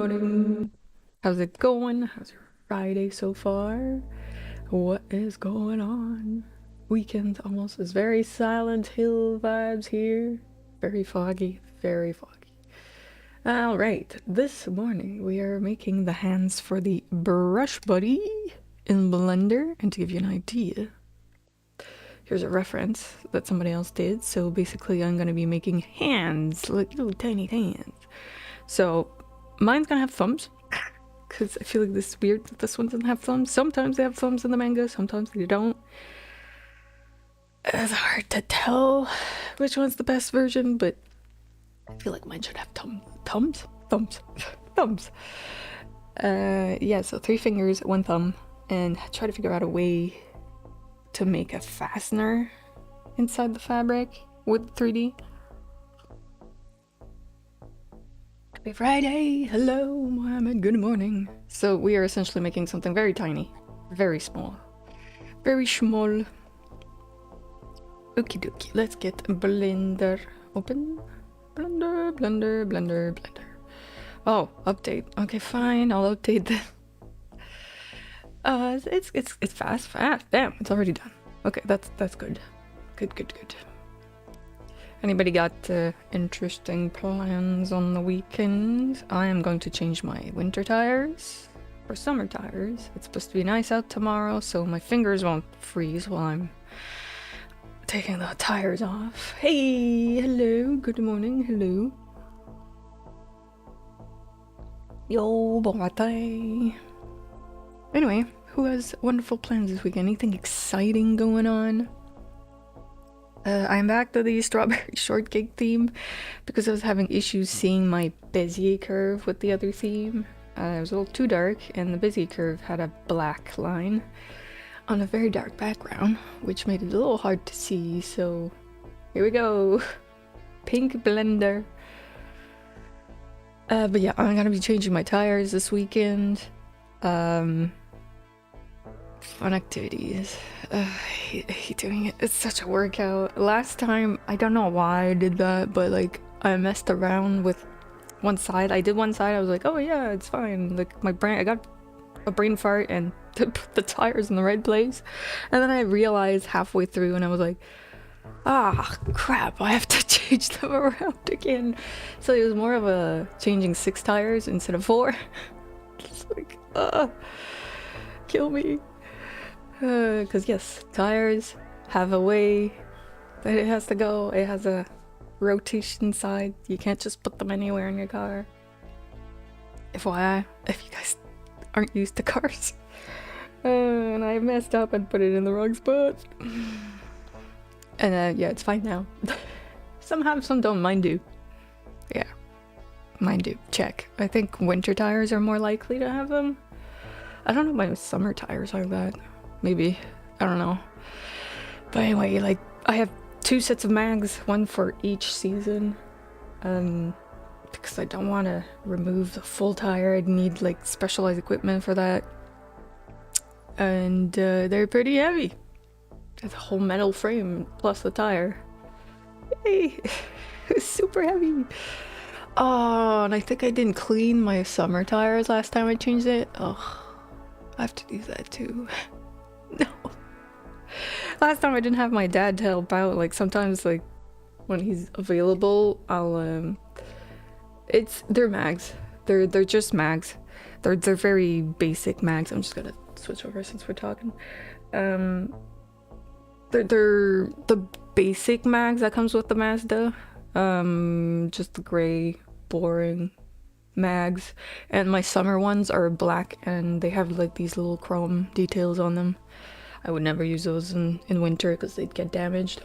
morning. How's it going? How's your Friday so far? What is going on? Weekend almost is very Silent Hill vibes here. Very foggy, very foggy. Alright, this morning we are making the hands for the Brushbuddy in Blender. And to give you an idea, here's a reference that somebody else did. So basically I'm going to be making hands, like little tiny hands. So mine's gonna have thumbs, because I feel like this is weird that this one doesn't have thumbs. Sometimes they have thumbs in the manga, sometimes they don't. It's hard to tell which one's the best version, but I feel like mine should have thumbs? Thumbs. Yeah, so 3 fingers, 1 thumb, and try to figure out a way to make a fastener inside the fabric with 3D. Happy Friday! Hello, Mohammed, good morning. So we are essentially making something very tiny. Very small. Very small. Okie dokie, let's get Blender open. Blender. Oh, update. Okay, fine, I'll update that. It's fast. Damn, it's already done. Okay, that's good. Good. Anybody got interesting plans on the weekend? I am going to change my winter tires for summer tires. It's supposed to be nice out tomorrow, so my fingers won't freeze while I'm taking the tires off. Hey, hello, good morning, hello. Yo, boy. Anyway, who has wonderful plans this weekend? Anything exciting going on? I'm back to the strawberry shortcake theme because I was having issues seeing my Bezier curve with the other theme. It was a little too dark, and the Bezier curve had a black line on a very dark background, which made it a little hard to see, so here we go. Pink Blender. But yeah, I'm gonna be changing my tires this weekend. Fun activities. I hate doing it. It's such a workout. Last time, I don't know why I did that, but like I messed around with one side. I did one side. I was like, oh yeah, it's fine. Like I got a brain fart and put the tires in the right place. And then I realized halfway through, and I was like, ah, crap! I have to change them around again. So it was more of a changing 6 tires instead of 4. It's like, kill me. Because yes, tires have a way that it has to go. It has a rotation side. You can't just put them anywhere in your car. FYI, if you guys aren't used to cars. And I messed up and put it in the wrong spot. And yeah, it's fine now. Some have, some don't. Mine do. Yeah, mine do. Check. I think winter tires are more likely to have them. I don't know if my summer tires are that. Maybe. I don't know. But anyway, like, I have 2 sets of mags, one for each season. Because I don't want to remove the full tire. I'd need, like, specialized equipment for that. And they're pretty heavy. It's a whole metal frame plus the tire. Yay! It's super heavy. Oh, and I think I didn't clean my summer tires last time I changed it. Oh, I have to do that too. No. Last time I didn't have my dad to help out. Like sometimes, like when he's available, I'll they're mags. They're just mags. They're very basic mags. I'm just gonna switch over since we're talking. They're the basic mags that comes with the Mazda. Just the gray, boring mags. And my summer ones are black and they have like these little chrome details on them. I would never use those in winter because they'd get damaged.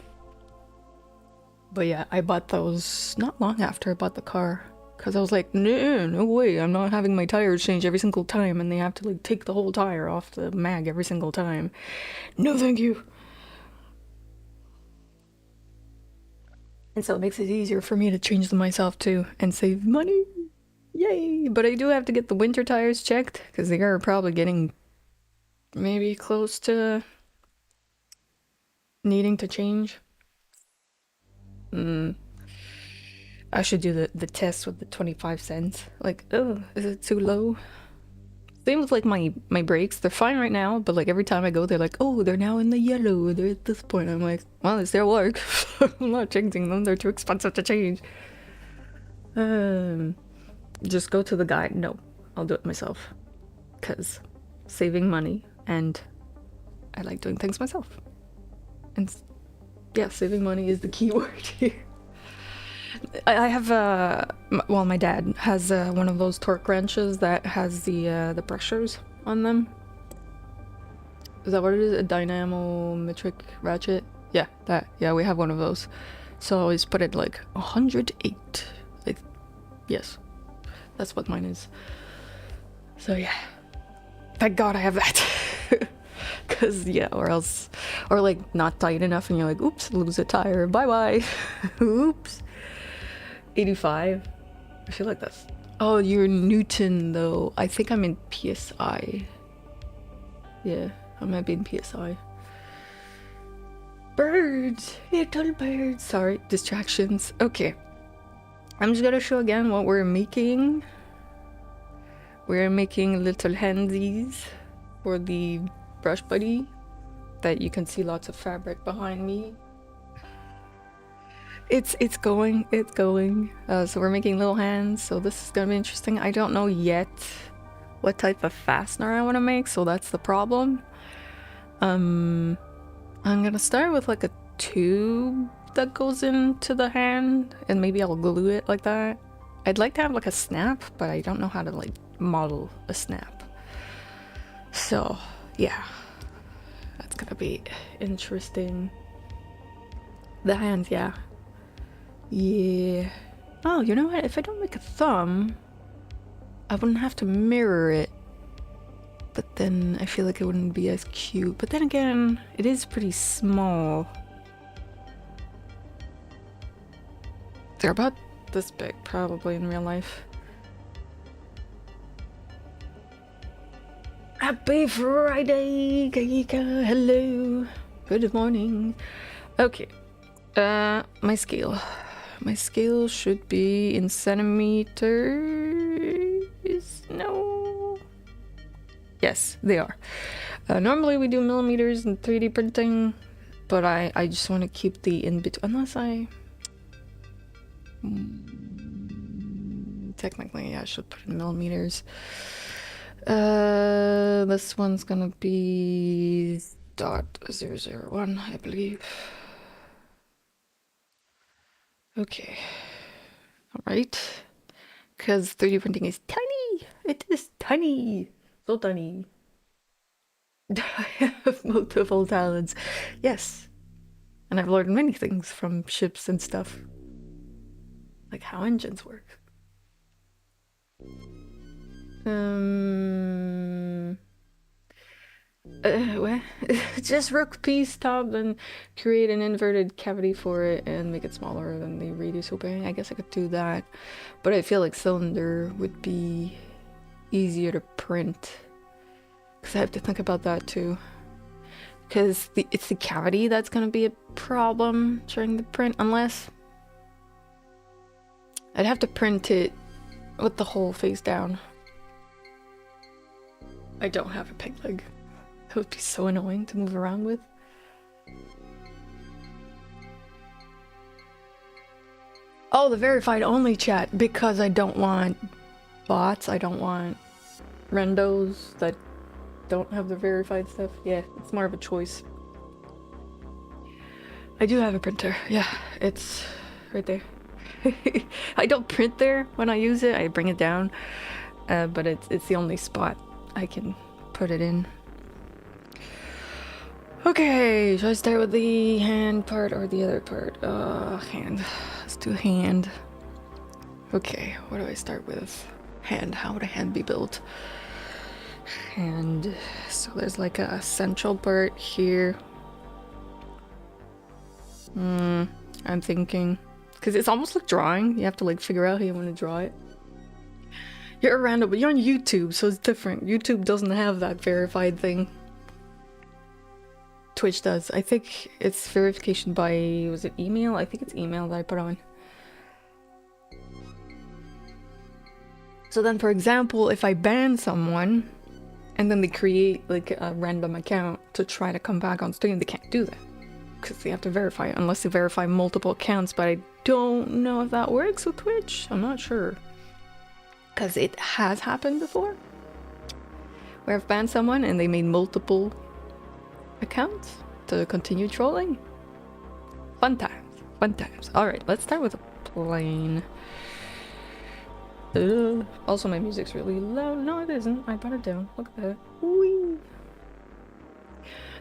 But yeah, I bought those not long after I bought the car. Because I was like, no way, I'm not having my tires changed every single time and they have to like take the whole tire off the mag every single time. No thank you. And so it makes it easier for me to change them myself too and save money. Yay! But I do have to get the winter tires checked because they are probably getting maybe close to needing to change. I should do the test with the 25 cents. Like, oh, is it too low? Same with like my brakes. They're fine right now, but like every time I go, they're like, oh, they're now in the yellow. They're at this point. I'm like, well, it's their work. I'm not changing them. They're too expensive to change. Just go to the guy. No, I'll do it myself. Cause saving money, and I like doing things myself. And yeah, saving money is the key word here. I have well, my dad has one of those torque wrenches that has the pressures on them. Is that what it is? A dynamometric ratchet? Yeah, that. Yeah, we have one of those. So I always put it like 108. Like, yes, that's what mine is. So yeah, thank God I have that. Cause yeah, or like not tight enough, and you're like, oops, lose a tire. Bye bye. Oops. 85. I feel like that's. Oh, you're Newton though. I think I'm in PSI. Yeah, I might be in PSI. Birds, little birds. Sorry, distractions. Okay, I'm just gonna show again what we're making. We're making little handsies for the Brushbuddy that you can see lots of fabric behind me. It's going. So we're making little hands, so this is gonna be interesting. I don't know yet what type of fastener I want to make, so that's the problem. I'm gonna start with like a tube that goes into the hand, and maybe I'll glue it like that. I'd like to have like a snap, but I don't know how to like model a snap. So yeah, that's gonna be interesting. The hands, yeah. Oh, you know what? If I don't make a thumb, I wouldn't have to mirror it. But then I feel like it wouldn't be as cute. But then again, it is pretty small. They're about this big, probably, in real life. Happy Friday, Kaika. Hello. Good morning. Okay. My scale. My scale should be in centimeters. No. Yes, they are. Normally we do millimeters in 3D printing, but I just want to keep the in between. Unless I. Technically, yeah, I should put in millimeters. This one's gonna be .001, I believe. Okay. Alright. Because 3D printing is tiny! It is tiny! So tiny. I have multiple talents. Yes. And I've learned many things from ships and stuff. Like how engines work. Well, just rook piece top and create an inverted cavity for it and make it smaller than the radius opening. I guess I could do that, but I feel like cylinder would be easier to print because I have to think about that too, because it's the cavity that's gonna be a problem during the print, unless I'd have to print it with the whole face down. I don't have a peg leg. That would be so annoying to move around with. Oh, the verified only chat, because I don't want bots. I don't want randos that don't have the verified stuff. Yeah, it's more of a choice. I do have a printer. Yeah, it's right there. I don't print there when I use it. I bring it down, but it's the only spot I can put it in. Okay, should I start with the hand part or the other part? Hand. Let's do hand. Okay, what do I start with? Hand. How would a hand be built? Hand. So there's like a central part here. I'm thinking, because it's almost like drawing. You have to like figure out how you want to draw it. You're a random, but you're on YouTube, so it's different. YouTube doesn't have that verified thing. Twitch does. I think it's verification by, was it email? I think it's email that I put on. So then, for example, if I ban someone and then they create like a random account to try to come back on stream, they can't do that because they have to verify it unless they verify multiple accounts. But I don't know if that works with Twitch. I'm not sure because it has happened before where I've banned someone and they made multiple accounts to continue trolling. Fun times, fun times. All right, let's start with a plane. Also, my music's really loud. No, it isn't. I brought it down. Look at that. Whee.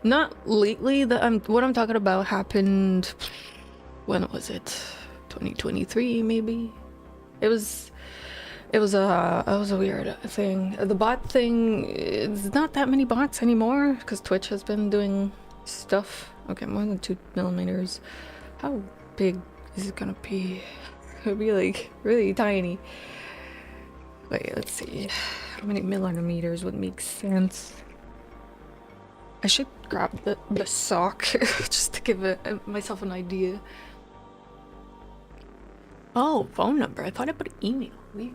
Not lately. What I'm talking about happened. When was it? 2023, maybe. It was a weird thing. The bot thing. It's not that many bots anymore because Twitch has been doing stuff. Okay, more than 2 millimeters. How big is it gonna be? It'll be like really tiny. Wait, let's see. How many millimeters would make sense? I should grab the sock just to give myself an idea. Oh, phone number. I thought I put email. Wait.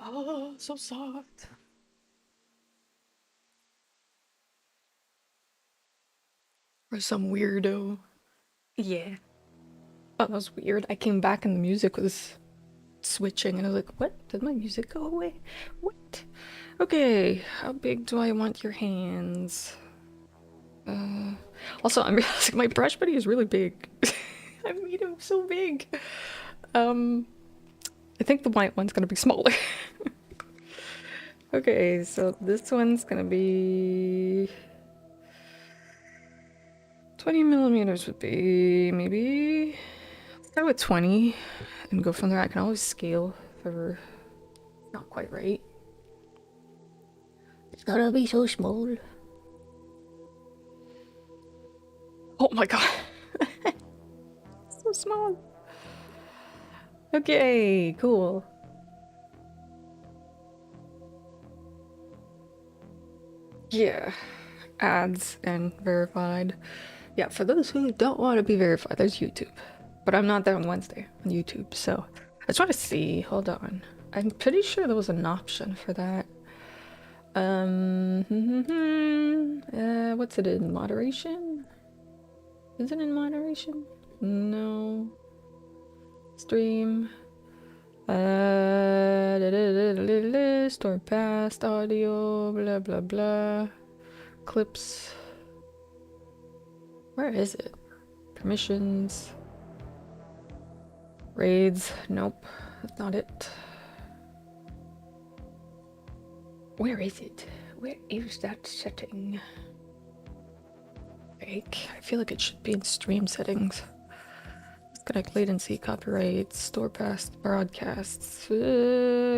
Oh, so soft. Or some weirdo. Yeah. Oh, that was weird. I came back and the music was switching and I was like, what? Did my music go away? What? Okay, how big do I want your hands? Also, I'm realizing my Brushbuddy is really big. I made him so big. I think the white one's gonna be smaller. Okay, so this one's gonna be 20 millimeters would be maybe. Start with 20 and go from there. I can always scale if ever not quite right. It's gotta be so small. Oh my god. So small. Okay, cool. Yeah. Ads and verified. Yeah, for those who don't want to be verified, there's YouTube. But I'm not there on Wednesday on YouTube, so I just want to see. Hold on. I'm pretty sure there was an option for that. What's it in? Moderation? Is it in moderation? No. Stream. Store past audio, blah blah blah. Clips. Where is it? Permissions. Raids. Nope, that's not it. Where is it? Where is that setting? I feel like it should be in stream settings. Disconnect latency, copyright, store past broadcasts,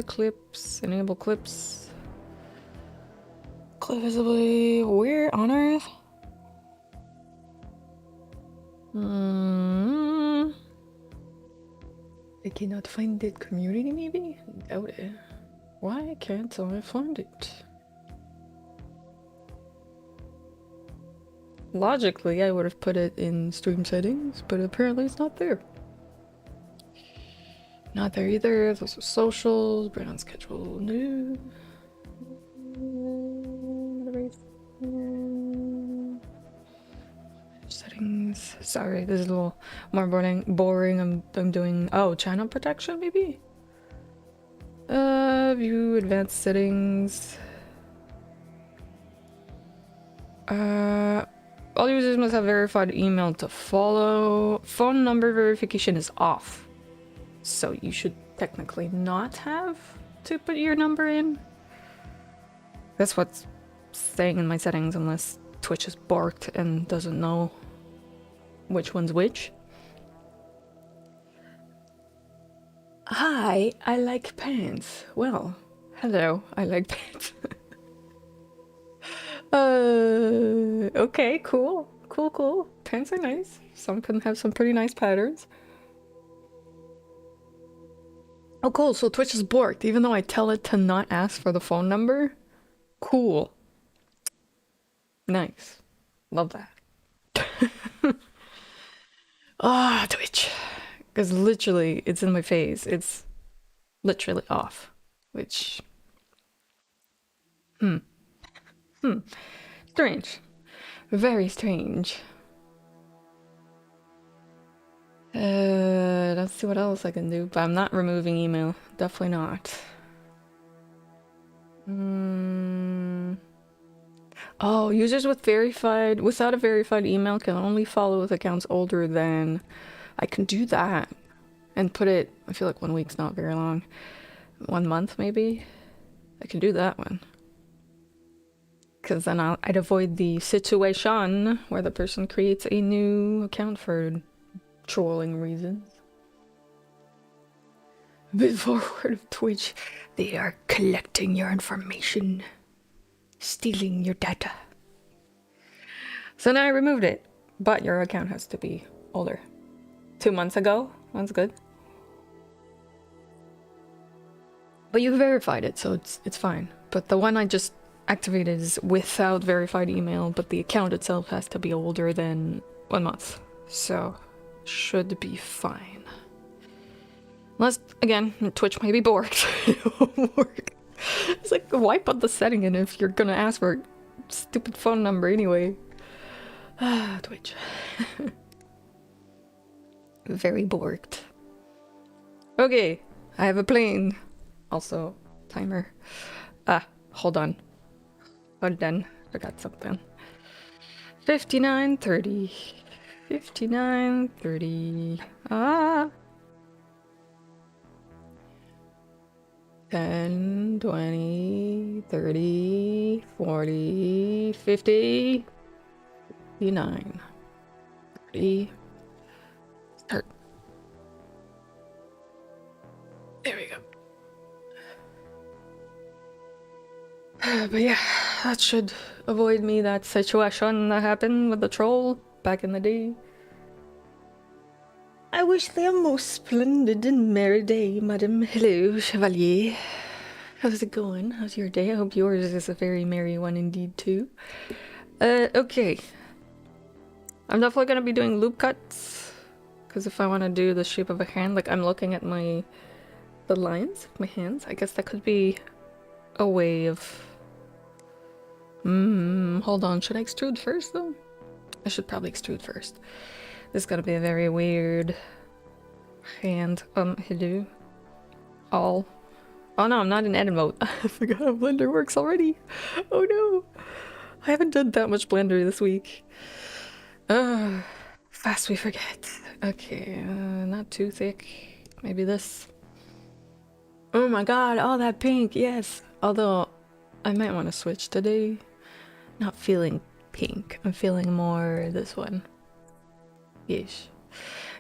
clips, enable clips. Clip visibly. Where on earth? I cannot find it. Community, maybe? Doubt it. Why can't I find it? Logically, I would have put it in stream settings, but apparently it's not there. Not there either. Those are socials, brand on schedule, new. Settings. Sorry, this is a little more boring. I'm doing channel protection maybe. View advanced settings. All users must have verified email to follow. Phone number verification is off, so you should technically not have to put your number in. That's what's staying in my settings unless Twitch is barked and doesn't know which one's which. Hi, I like pants. Well, hello, I like pants. Okay, cool. Cool. Pants are nice. Some can have some pretty nice patterns. Oh, cool. So Twitch is borked, even though I tell it to not ask for the phone number. Cool. Nice. Love that. Ah, Twitch. Because literally, it's in my face. It's literally off. Which, strange. Very strange. Let's see what else I can do. But I'm not removing email. Definitely not. Oh, users without a verified email can only follow with accounts older than. I can do that and put it. I feel like 1 week's not very long. 1 month maybe. I can do that one. Because then I'd avoid the situation where the person creates a new account for trolling reasons. Before word of Twitch, they are collecting your information, stealing your data. So now I removed it, but your account has to be older. 2 months ago, that's good. But you verified it, so it's fine. But the one I just activated is without verified email, but the account itself has to be older than 1 month. So, should be fine. Unless, again, Twitch might be borked. It won't work. It's like, why put the setting in if you're gonna ask for a stupid phone number anyway? Ah, Twitch. Very borked. Okay, I have a plane. Also, timer. Hold on. Hold on. Forgot something. 59:30. 59:30. 10, 20, 30, 40, 50, 59, 30. Start. There we go. But yeah, that should avoid me that situation that happened with the troll back in the day. I wish thee a most splendid and merry day, madam. Hello, Chevalier. How's it going? How's your day? I hope yours is a very merry one indeed, too. Okay. I'm definitely gonna be doing loop cuts. Because if I want to do the shape of a hand, like I'm looking at the lines of my hands, I guess that could be a way of... hold on. Should I extrude first, though? I should probably extrude first. This is gonna be a very weird hand. Hello. All. Oh no, I'm not in edit mode. I forgot how Blender works already. Oh no. I haven't done that much Blender this week. Fast we forget. Okay, not too thick. Maybe this. Oh my god, all that pink, yes. Although, I might want to switch today. Not feeling pink. I'm feeling more this one. Yeesh.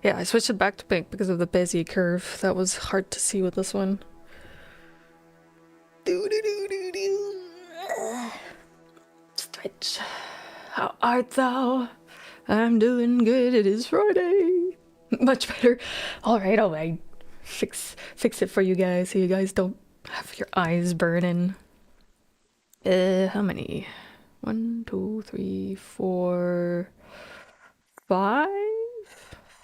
Yeah, I switched it back to pink because of the Bezier curve. That was hard to see with this one. Stretch. How art thou? I'm doing good. It is Friday. Much better. Alright. Fix it for you guys so you guys don't have your eyes burning. How many? 1, 2, 3, 4, 5?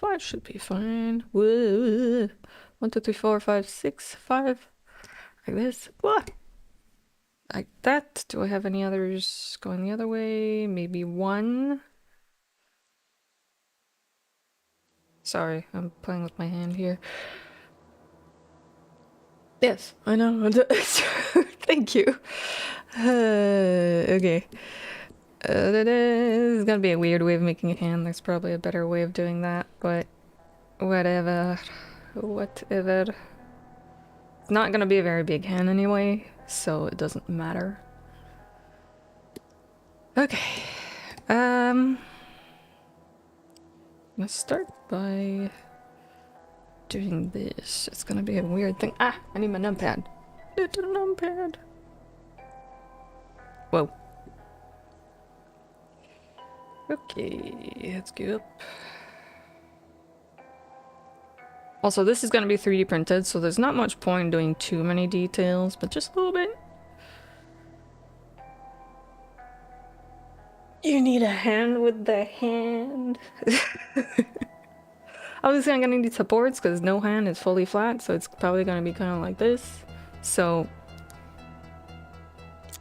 5 should be fine. Whoa. 1, 2, 3, 4, 5, 6, 5. Like this. What? Like that. Do I have any others going the other way? Maybe 1. Sorry, I'm playing with my hand here. Yes, I know. Thank you. Okay. This is gonna be a weird way of making a hand. There's probably a better way of doing that, but whatever. Whatever. It's not gonna be a very big hand anyway, so it doesn't matter. Okay. Let's start by doing this. It's gonna be a weird thing. I need my numpad. Little numpad. Whoa. Okay, let's go up. Also, this is gonna be 3D printed, so there's not much point in doing too many details, but just a little bit. You need a hand with the hand. Obviously, I'm gonna need supports because no hand is fully flat, so it's probably gonna be kind of like this. So,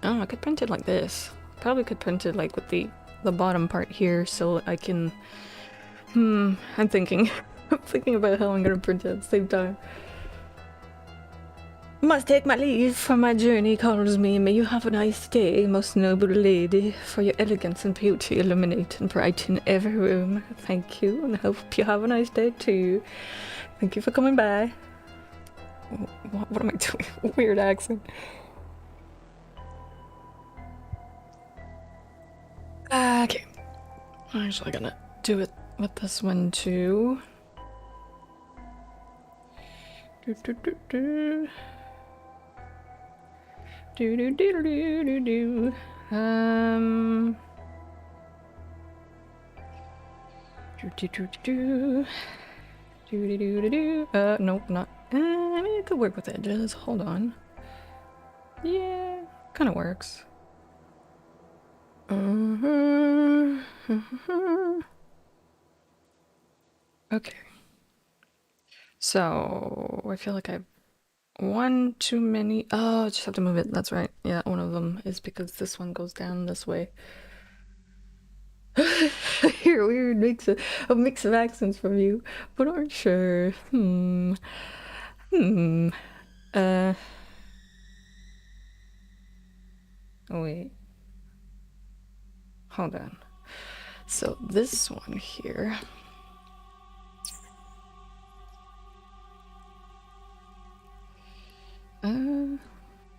oh, I could print it like this. Probably could print it like with the bottom part here, so I can. I'm thinking. I'm thinking about how I'm gonna print it at the same time. Must take my leave, for my journey calls me. May you have a nice day, most noble lady, for your elegance and beauty illuminate and brighten every room. Thank you, and I hope you have a nice day too. Thank you for coming by. What am I doing? Weird accent. Okay. I'm actually gonna do it with this one too. Do do do do. Do do do do do do. Do do do do do do do do do. Nope, not. I mean, it could work with edges. Hold on. Yeah, kind of works. Okay. So I feel like I have one too many. Oh, I just have to move it. That's right. Yeah, one of them is because this one goes down this way. Hear a weird mix of accents from you, but aren't sure. Uh. Oh wait. Hold on. So this one here.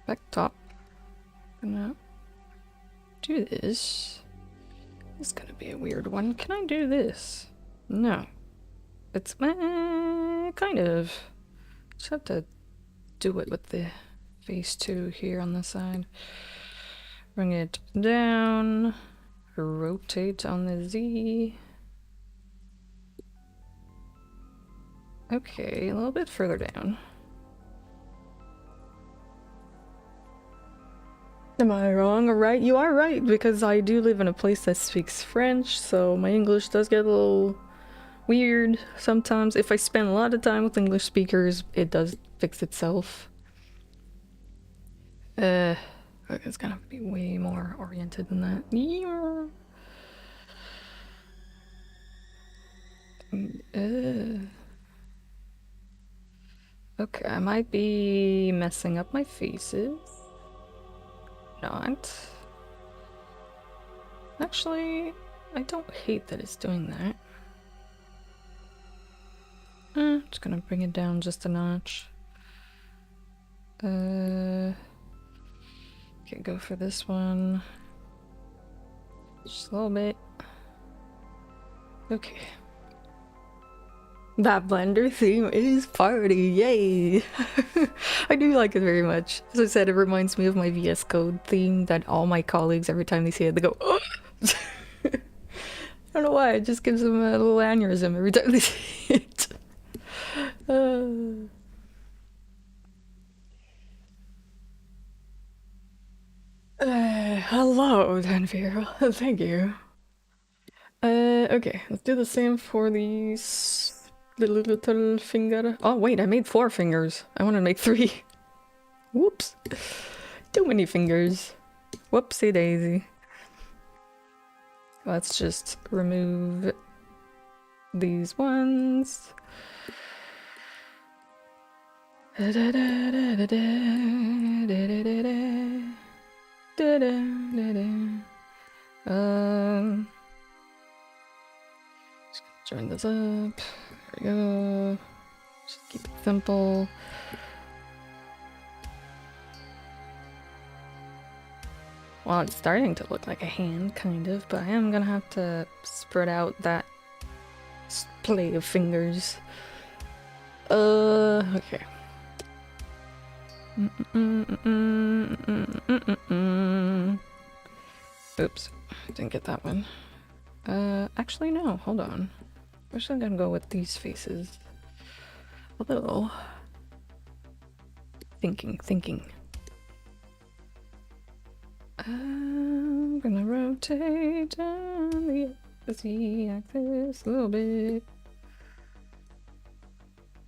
Back top. Gonna do this. This is gonna be a weird one. Can I do this? No. It's kind of. Just have to do it with the face 2 here on the side. Bring it down. Rotate on the Z. Okay, a little bit further down. Am I wrong or right? You are right, because I do live in a place that speaks French, so my English does get a little weird sometimes. If I spend a lot of time with English speakers, it does fix itself. It's gonna be way more oriented than that. Yeah. Okay, I might be messing up my faces. Not. Actually, I don't hate that it's doing that. Just gonna bring it down just a notch. Okay, go for this one. Just a little bit. Okay. That blender theme is party, yay! I do like it very much. As I said, it reminds me of my VS Code theme that all my colleagues, every time they see it, they go, oh! I don't know why, it just gives them a little aneurysm every time they see it. Hello, Danvir. Thank you. Okay, let's do the same for these little finger. Oh, wait, I made 4 fingers. I want to make 3. Whoops. Too many fingers. Whoopsie daisy. Let's just remove these ones. Just join this up. There we go. Just keep it simple. Well, it's starting to look like a hand, kind of, but I am gonna have to spread out that play of fingers. Okay. Oops, didn't get that one. Actually no, hold on. We're still gonna go with these faces. A little. Thinking. I'm gonna rotate on the Z-axis a little bit.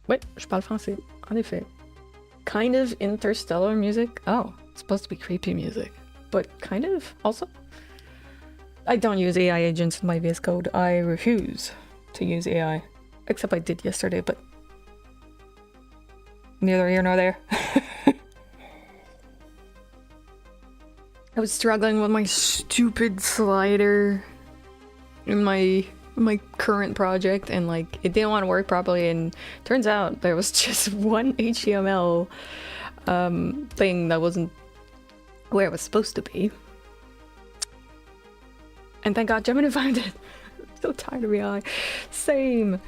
Ouais, je parle français, en effet. Kind of interstellar music. Oh, it's supposed to be creepy music, but kind of also. I don't use AI agents in my VS Code. I refuse to use AI. Except I did yesterday, but neither here nor there. I was struggling with my stupid slider in my current project, and like it didn't want to work properly, and turns out there was just one HTML thing that wasn't where it was supposed to be. And thank God Gemini found it. I'm so tired of AI. Same.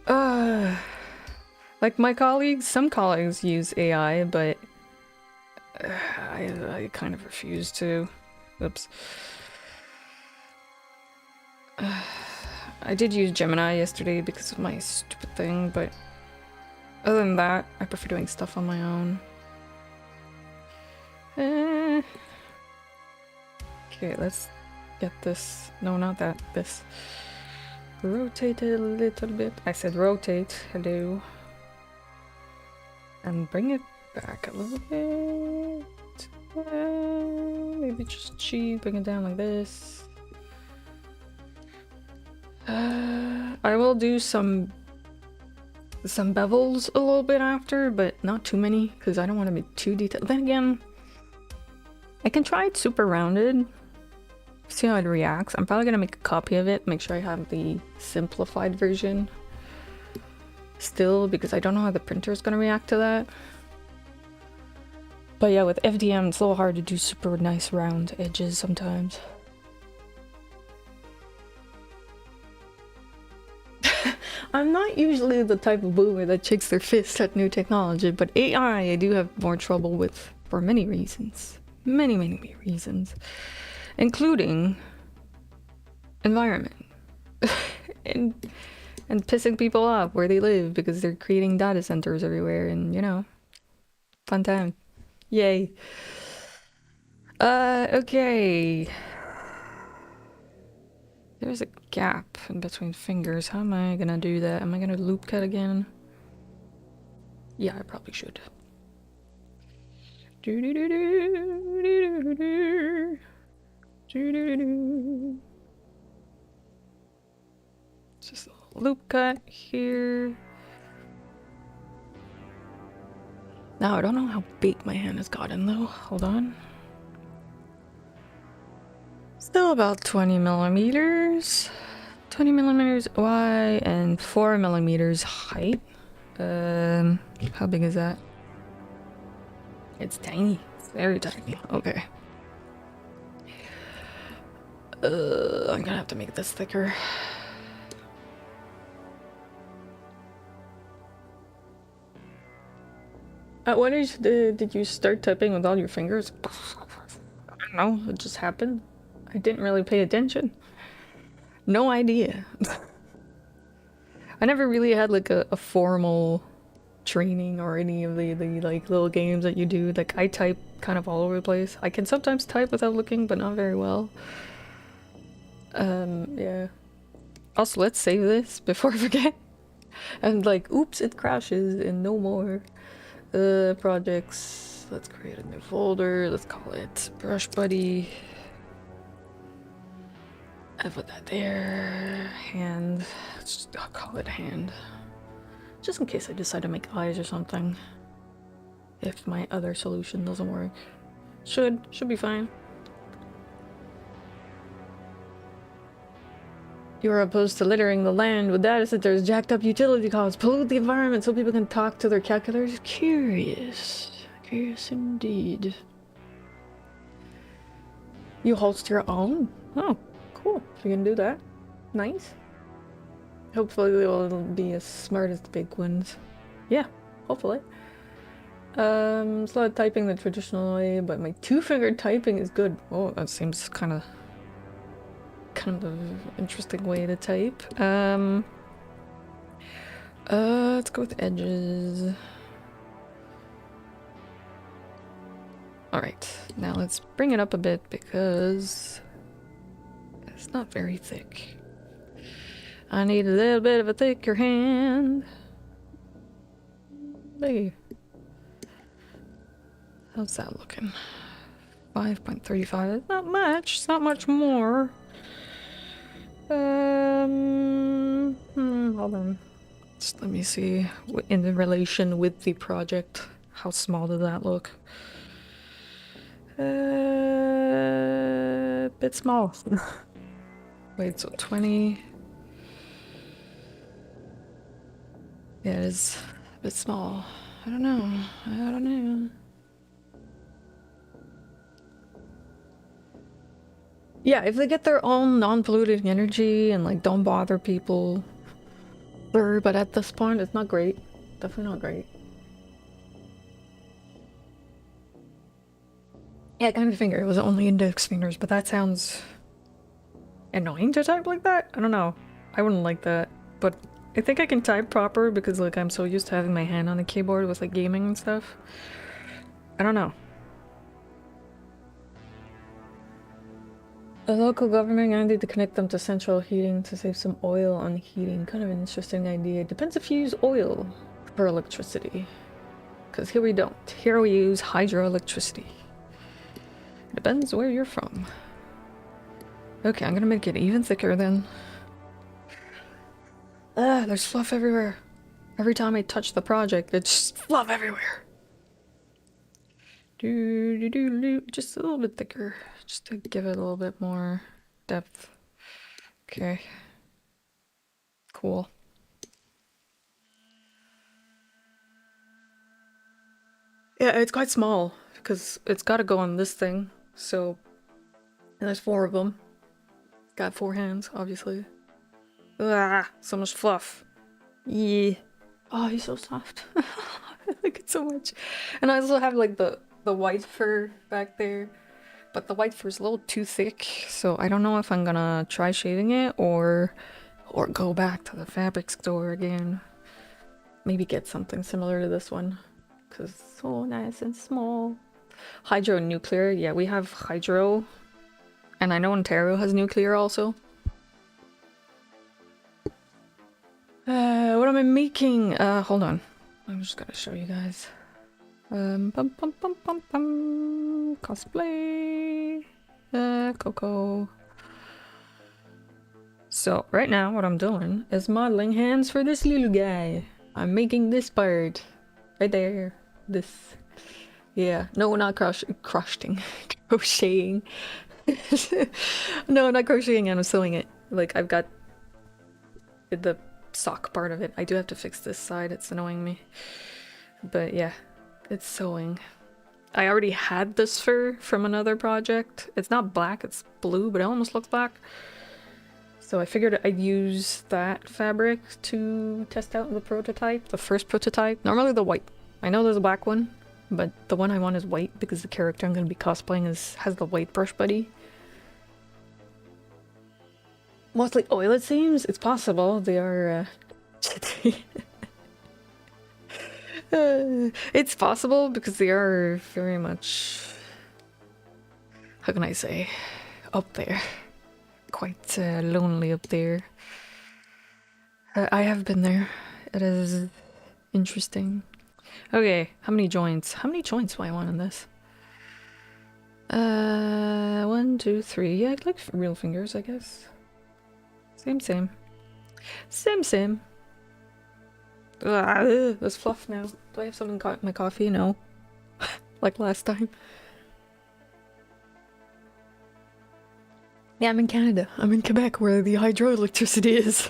Like my colleagues, some colleagues use AI, but I kind of refuse to. Oops. I did use Gemini yesterday because of my stupid thing, but other than that, I prefer doing stuff on my own. Okay, let's get this. No, not that. This. Rotate it a little bit. I said rotate. Hello. And bring it back a little bit. Maybe just cheat. Bring it down like this. I will do some bevels a little bit after, but not too many because I don't want to be too detailed. Then again, I can try it super rounded, see how it reacts. I'm probably gonna make a copy of it, make sure I have the simplified version still, because I don't know how the printer is gonna react to that. But yeah, with FDM, it's a little hard to do super nice round edges sometimes. I'm not usually the type of boomer that shakes their fist at new technology, but AI I do have more trouble with for many reasons. Many reasons. Including environment. and pissing people off where they live because they're creating data centers everywhere, and you know, fun time. Yay. Okay. There's a gap in between fingers. How am I gonna do that? Am I gonna loop cut again? Yeah, I probably should. Just a loop cut here. Now I don't know how big my hand has gotten though. Hold on. Still about 20 millimeters. 20 millimeters wide and 4 millimeters height. How big is that? It's tiny. It's very tiny. Okay. I'm gonna have to make this thicker. At what age did you start typing with all your fingers? I don't know. It just happened. I didn't really pay attention. No idea. I never really had like a formal training or any of the like little games that you do. Like I type kind of all over the place. I can sometimes type without looking, but not very well. Yeah. Also, let's save this before I forget. And like, oops, it crashes and no more. Projects. Let's create a new folder. Let's call it Brushbuddy. I put that there. Hand. I'll call it hand. Just in case I decide to make eyes or something. If my other solution doesn't work. Should be fine. You are opposed to littering the land with data centers, jacked up utility costs, pollute the environment so people can talk to their calculators. Curious. Curious indeed. You host your own? Oh, cool. So you can do that. Nice. Hopefully they will be as smart as the big ones. Yeah, hopefully. It's not typing the traditional way, but my two-finger typing is good. Oh, that seems kind of interesting way to type. Let's go with edges. Alright, now let's bring it up a bit because it's not very thick. I need a little bit of a thicker hand. Cosplay. How's that looking? 5.35. It's not much. It's not much more. Hold on. Just let me see. In the relation with the project, how small does that look? Bit small. Wait, so 20. Yeah, it is a bit small. I don't know. I don't know. Yeah, if they get their own non-polluting energy and like don't bother people. Sure, but at this point it's not great. Definitely not great. Yeah, kind of finger. It was only index fingers, but that sounds annoying to type like that? I don't know. I wouldn't like that. But I think I can type proper because like I'm so used to having my hand on the keyboard with like gaming and stuff. I don't know. The local government mandated to connect them to central heating to save some oil on heating. Kind of an interesting idea. Depends if you use oil for electricity. Because here we don't. Here we use hydroelectricity. Depends where you're from. Okay, I'm gonna make it even thicker then. There's fluff everywhere. Every time I touch the project, it's just fluff everywhere. Just a little bit thicker, just to give it a little bit more depth. Okay. Cool. Yeah, it's quite small because it's got to go on this thing. So, and there's 4 of them. Got 4 hands, obviously. Ah, so much fluff. Yeah. Oh, he's so soft. I like it so much. And I also have like the white fur back there, but the white fur is a little too thick, so I don't know if I'm gonna try shaving it or go back to the fabric store again. Maybe get something similar to this one, because it's so nice and small. Hydro and nuclear. Yeah, we have hydro, and I know Ontario has nuclear also. What am I making? Hold on. I'm just gonna show you guys. Cosplay. Coco. So, right now, what I'm doing is modeling hands for this little guy. I'm making this part. Right there. This. Yeah. No, not crocheting. Crocheting. No, not crocheting, I'm sewing it. Like, I've got the sock part of it. I do have to fix this side, it's annoying me. But yeah, it's sewing. I already had this fur from another project. It's not black, it's blue, but it almost looks black. So I figured I'd use that fabric to test out the prototype, the first prototype. Normally the white. I know there's a black one, but the one I want is white because the character I'm going to be cosplaying has the white Brushbuddy. Mostly oil, it seems. It's possible. They are, it's possible because they are very much, how can I say, up there. Quite lonely up there. I have been there. It is interesting. Okay, how many joints? How many joints do I want in this? 1, 2, 3. Yeah, I'd like real fingers, I guess. Same. Same. There's fluff now. Do I have something in my coffee? No. Like last time. Yeah, I'm in Canada. I'm in Quebec where the hydroelectricity is.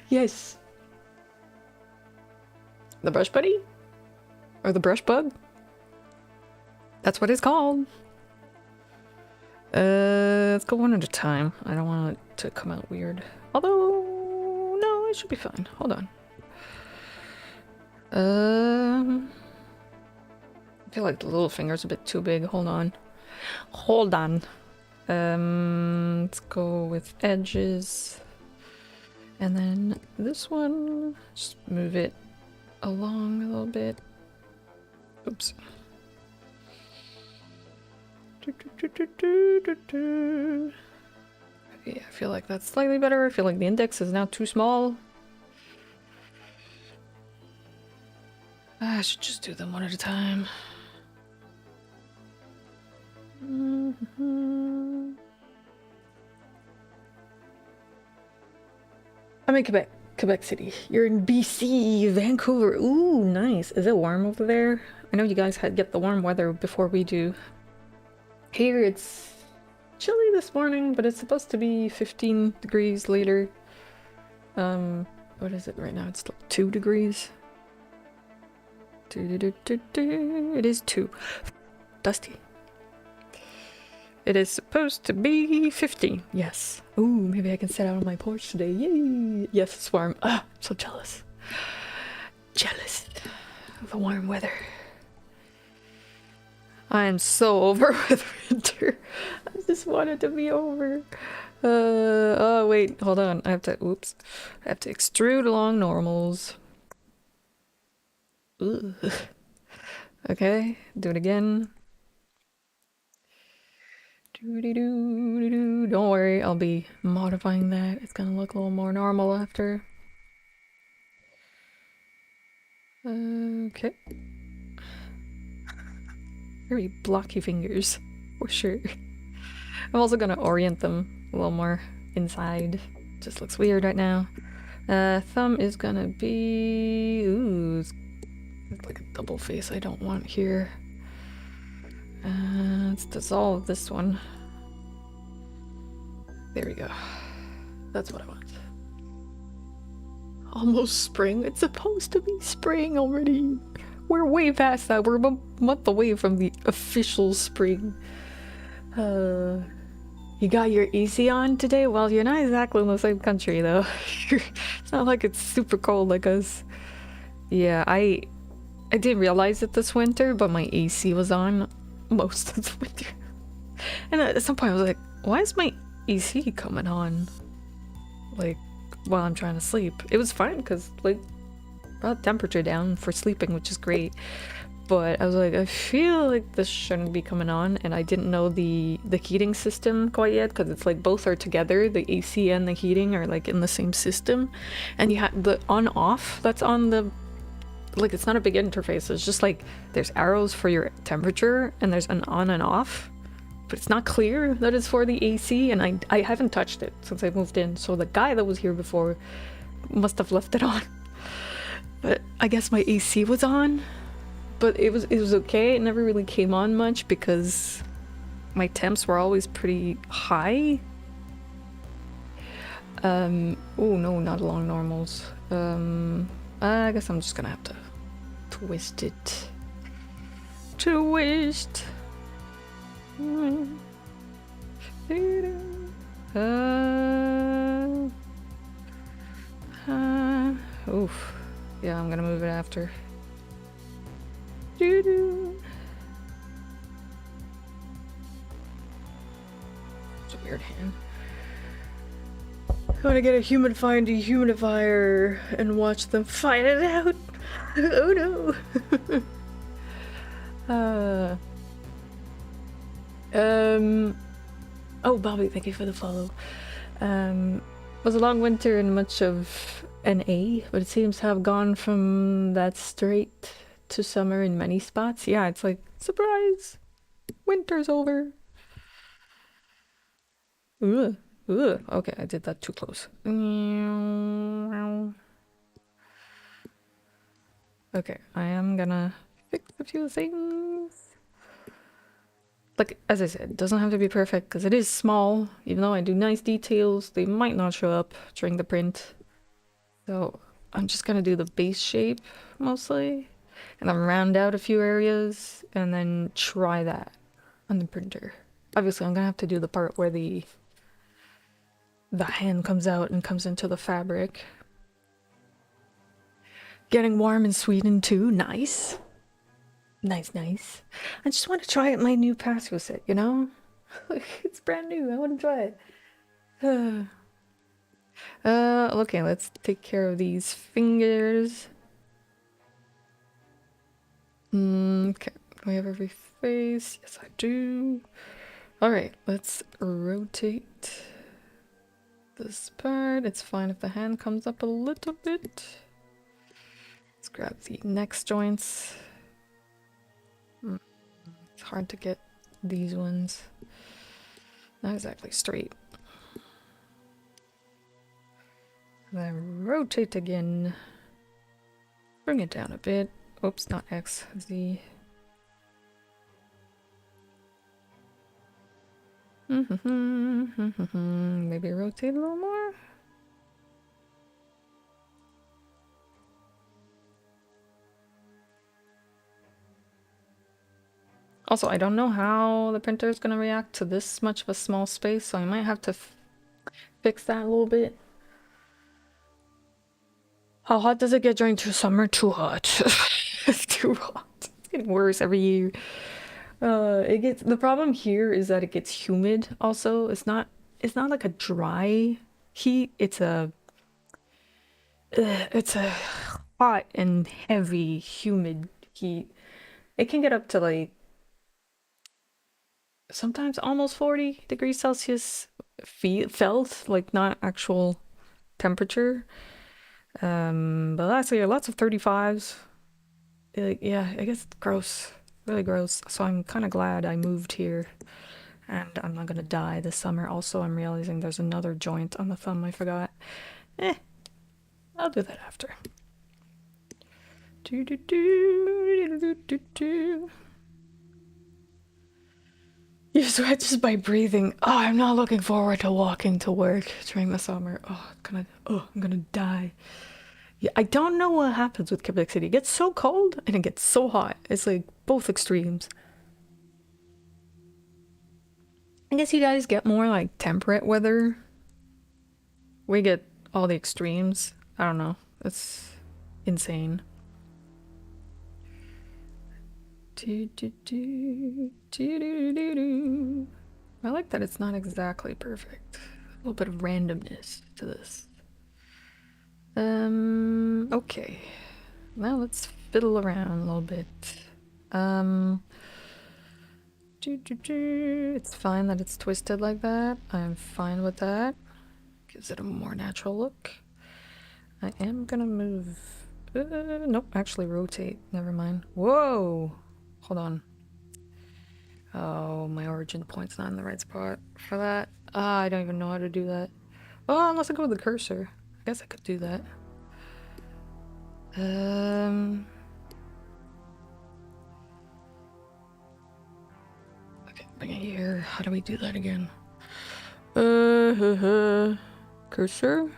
Yes. The Brushbuddy? Or the Brushbug? That's what it's called. Let's go one at a time. I don't want it to come out weird. Although, no, it should be fine. Hold on. I feel like the little finger's a bit too big. Hold on. Let's go with edges. And then this one, just move it along a little bit. Oops. Okay, I feel like that's slightly better. I feel like the index is now too small. I should just do them one at a time. I'm in Quebec. Quebec City. You're in BC, Vancouver. Ooh, nice. Is it warm over there? I know you guys get the warm weather before we do. Here it's chilly this morning, but it's supposed to be 15 degrees later. What is it right now? It's like 2 degrees. It is 2. Dusty. It is supposed to be 15. Yes. Ooh, maybe I can sit out on my porch today. Yay! Yes, it's warm. Ah, I'm so jealous. Jealous of the warm weather. I am so over with winter. I just want it to be over. Oh wait, hold on. I have to, oops. I have to extrude along normals. Ugh. Okay, do it again. Don't worry, I'll be modifying that. It's gonna look a little more normal after. Okay. Very blocky fingers, for sure. I'm also gonna orient them a little more inside. Just looks weird right now. Thumb is gonna be... Ooh, it's like a double face I don't want here. Let's dissolve this one. There we go. That's what I want. Almost spring. It's supposed to be spring already. We're way past that. We're a month away from the official spring. You got your AC on today? Well, you're not exactly in the same country though. It's not like it's super cold like us. Yeah, I didn't realize it this winter, but my AC was on most of the winter. And at some point I was like, why is my AC coming on? Like, while I'm trying to sleep. It was fine because, like, brought the temperature down for sleeping, which is great. But I was like, I feel like this shouldn't be coming on, and I didn't know the heating system quite yet, because it's like both are together, the AC and the heating are like in the same system, and you have the on-off that's on the, like, it's not a big interface, it's just like there's arrows for your temperature, and there's an on and off, but it's not clear that it's for the AC, and I haven't touched it since I moved in, so the guy that was here before must have left it on. But I guess my AC was on. But it was okay. It never really came on much because my temps were always pretty high. Oh no, not along normals. I guess I'm just gonna have to twist it. Twist. Oof. Yeah, I'm gonna move it after. Doo-doo. It's a weird hand. I want to get a humidifier and dehumidifier and watch them fight it out. Oh no. Oh, Bobby, thank you for the follow. Was a long winter and much of NA, but it seems to have gone from that straight to summer in many spots. Yeah, it's like, surprise! Winter's over. Ugh. Ugh. Okay, I did that too close. Okay, I am gonna fix a few things. Like, as I said, it doesn't have to be perfect because it is small. Even though I do nice details, they might not show up during the print. So I'm just gonna do the base shape mostly. And then round out a few areas and then try that on the printer. Obviously, I'm gonna have to do the part where the hand comes out and comes into the fabric. Getting warm in Sweden too. Nice. Nice. I just want to try out my new Pasco set, you know? It's brand new. I want to try it. Okay, let's take care of these fingers. Okay, do I have every face? Yes, I do. Alright, let's rotate this part. It's fine if the hand comes up a little bit. Let's grab the next joints. It's hard to get these ones. Not exactly straight. Then rotate again. Bring it down a bit. Oops, not X, Z. Maybe rotate a little more. Also, I don't know how the printer is going to react to this much of a small space, so I might have to fix that a little bit. How hot does it get during summer? Too hot. It's too hot. It's getting worse every year. The problem here is that it gets humid also. It's not like a dry heat. It's a hot and heavy humid heat. It can get up to like sometimes almost 40 degrees Celsius felt, like not actual temperature. But last year lots of 35s. Yeah, I guess it's gross. Really gross. So I'm kind of glad I moved here and I'm not gonna die this summer. Also, I'm realizing there's another joint on the thumb I forgot. I'll do that after. You sweat just by breathing. Oh, I'm not looking forward to walking to work during the summer. I'm gonna die. Yeah, I don't know what happens with Quebec City. It gets so cold and it gets so hot. It's like both extremes. I guess you guys get more like temperate weather. We get all the extremes. I don't know. It's insane. I like that it's not exactly perfect. A little bit of randomness to this. Okay. Now let's fiddle around a little bit. It's fine that it's twisted like that. I'm fine with that. Gives it a more natural look. I am gonna move. Nope, actually rotate. Never mind. Whoa! Hold on. Oh, my origin point's not in the right spot for that. I don't even know how to do that. Oh, unless I go with the cursor. I guess I could do that. Okay, bring it here. How do we do that again? Cursor?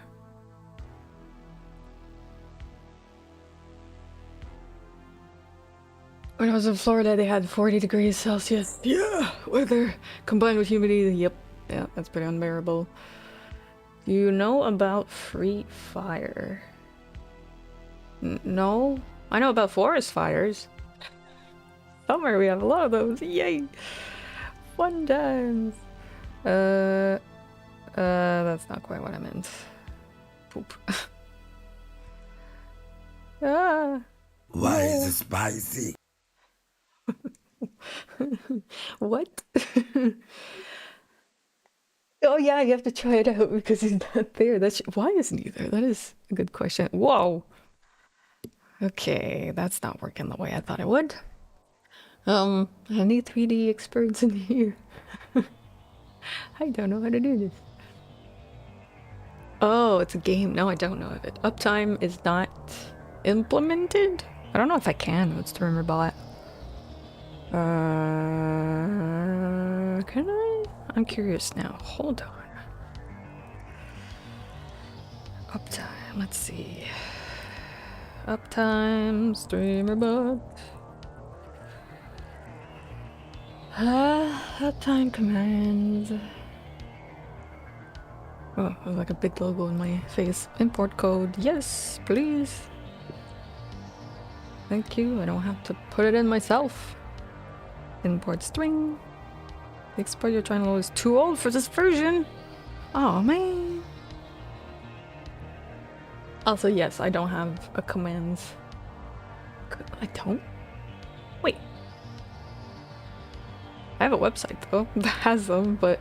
When I was in Florida, they had 40 degrees Celsius. Yeah, weather combined with humidity. Yep, yeah, that's pretty unbearable. Do you know about free fire? No, I know about forest fires. Summer, we have a lot of those. Yay! Fun times. That's not quite what I meant. Poop. Ah. Why is it spicy? What? Oh yeah, you have to try it out because he's not there. Why isn't he there? That is a good question. Whoa. Okay, that's not working the way I thought it would. Any 3D experts in here? I don't know how to do this. Oh, it's a game. No, I don't know of it. Uptime is not implemented? I don't know if I can. It's the rumor bot. Can I? I'm curious now. Hold on. Uptime. Let's see. Uptime, streamer bot. Uptime commands. Oh, there's like a big logo in my face. Import code. Yes, please. Thank you. I don't have to put it in myself. Import string. The export you're trying to load is too old for this version. Oh man. Also, yes, I don't have a commands. I don't? Wait. I have a website though that has them, but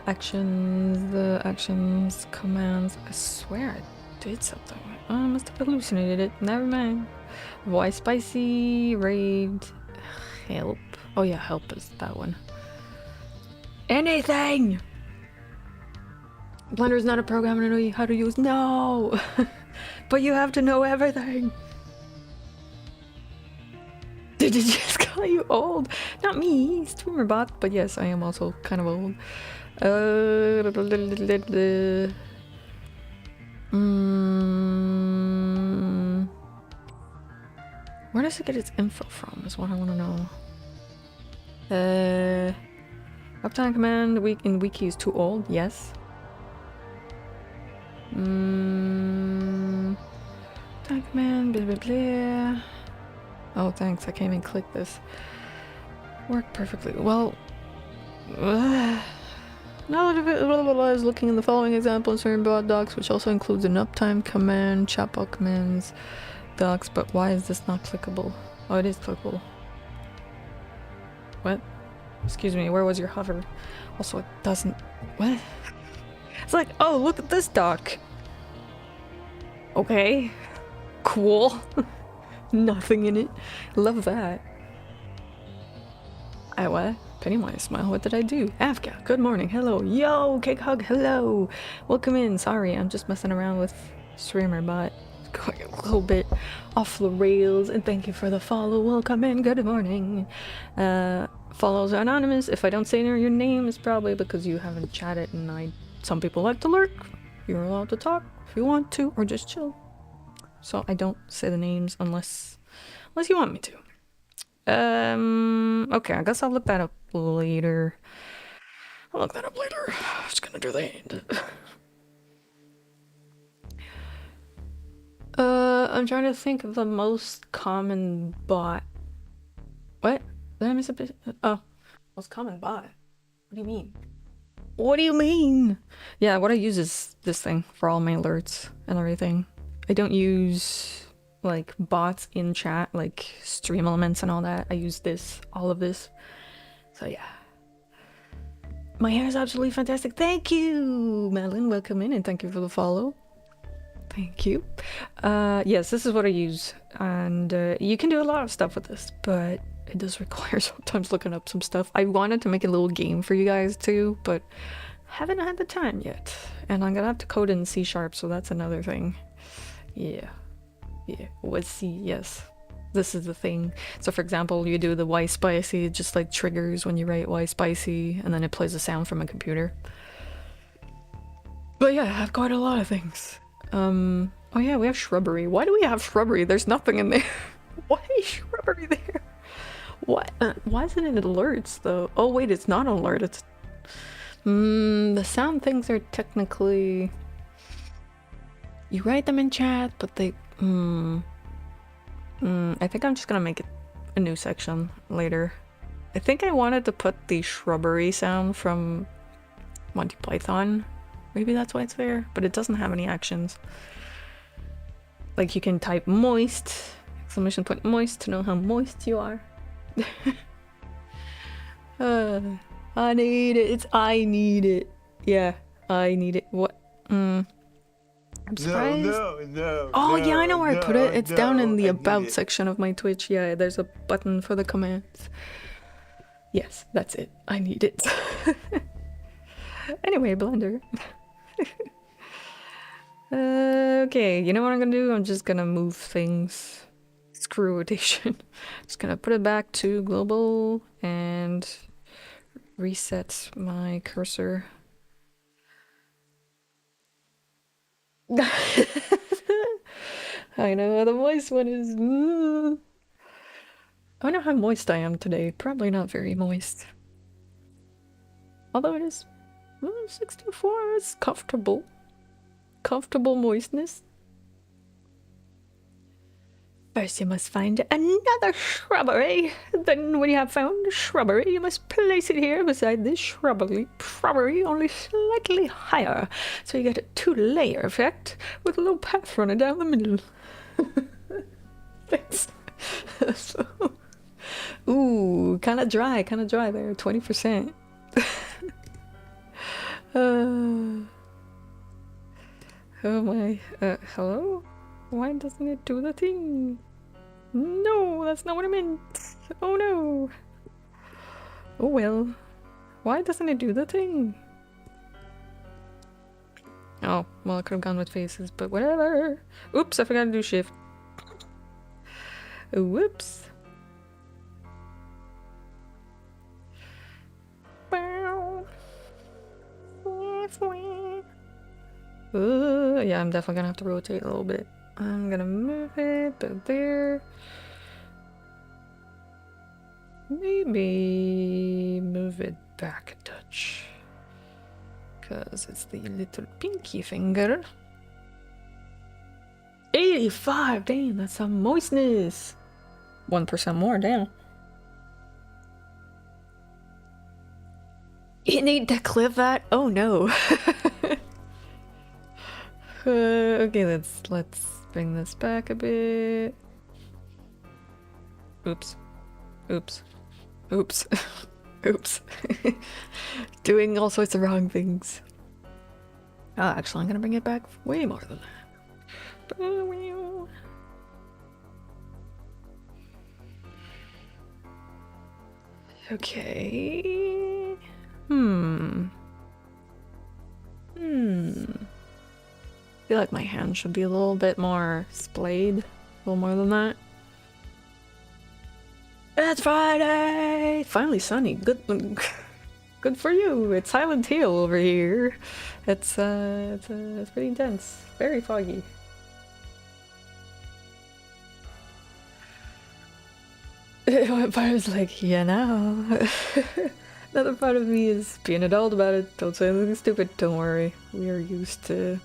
actions, commands. I swear I did something. I must have hallucinated it. Never mind. Why spicy? Raid. Help. Oh yeah, help is that one. Anything! Blender is not a program I know how to use. No! But you have to know everything! Did it just call you old? Not me, streamer bot, but yes, I am also kind of old. Where does it get its info from is what I want to know. Uptime command in wiki is too old, yes. Uptime command, blah blah blah. Oh thanks, I can't even click this. Work perfectly. Well, now that I was looking in the following example in certain bot docs, which also includes an uptime command, chatbot commands, docs, but why is this not clickable? Oh, it is clickable. What? Excuse me, where was your hover? Also, it doesn't... What? It's like, oh, look at this doc. Okay. Cool. Nothing in it. Love that. What? Pennywise smile. What did I do? Afka, good morning. Hello. Yo, Cake Hug. Hello. Welcome in. Sorry, I'm just messing around with streamer bot. Going a little bit off the rails. And thank you for the follow. Welcome in. Good morning. Follows are anonymous. If I don't say your name, it's probably because you haven't chatted and some people like to lurk. You're allowed to talk if you want to, or just chill. So I don't say the names unless you want me to. Okay, I guess I'll look that up later. I'm just gonna do that. I'm trying to think of the most common bot. What? Did I miss a bit? Oh, most common bot. What do you mean? What do you mean? Yeah, what I use is this thing for all my alerts and everything. I don't use like bots in chat, like stream elements and all that. I use this, all of this. So yeah. My hair is absolutely fantastic. Thank you, Madeline. Welcome in and thank you for the follow. Thank you. Yes, this is what I use. And you can do a lot of stuff with this, but it does require sometimes looking up some stuff. I wanted to make a little game for you guys too, but haven't had the time yet. And I'm gonna have to code in C#, so that's another thing. Yeah. With C, yes. This is the thing. So for example, you do the why spicy, it just like triggers when you write why spicy, and then it plays a sound from a computer. But yeah, I have quite a lot of things. Oh yeah, we have shrubbery. Why do we have shrubbery? There's nothing in there. Why is shrubbery there? What? Why isn't it alerts though? Oh wait, it's not an alert. It's the sound things are technically. You write them in chat, but they. I think I'm just gonna make it a new section later. I think I wanted to put the shrubbery sound from Monty Python. Maybe that's why it's there, but it doesn't have any actions. Like you can type moist, exclamation point moist to know how moist you are. I need it. I need it. Yeah, I need it. What? I'm surprised. No. Oh yeah, I know where I put it. It's down in the about section of my Twitch. Yeah, there's a button for the commands. Yes, that's it. I need it. Anyway, Blender. Okay, you know what I'm gonna do? I'm just gonna move things. Screw rotation. Just gonna put it back to global and reset my cursor. I know the moist one is. I know how moist I am today. Probably not very moist. Although it is 64, it's comfortable. Comfortable moistness. First you must find another shrubbery. Then when you have found a shrubbery, you must place it here beside this shrubbery, only slightly higher. So you get a 2-layer effect with a little path running down the middle. Thanks. So, ooh, kind of dry there, 20%. Oh my, hello? Why doesn't it do the thing? No, that's not what I meant. Oh no. Oh well. Why doesn't it do the thing? Oh, well, I could have gone with faces, but whatever. Oops, I forgot to do shift. Whoops. Yeah, I'm definitely gonna have to rotate a little bit. I'm gonna move it, but there. Maybe move it back a touch. Because it's the little pinky finger. 85! Damn, that's some moistness! 1% more, damn. You need to clip that? Oh no. Okay, let's bring this back a bit. Oops. Oops. Oops. Oops. Doing all sorts of wrong things. Oh, actually, I'm gonna bring it back way more than that. Okay. I feel like my hand should be a little bit more splayed. A little more than that. It's Friday! Finally sunny. Good good for you. It's Silent Hill over here. It's pretty intense. Very foggy. One part is like, you know. Another part of me is being an adult about it. Don't say anything stupid. Don't worry. We are used to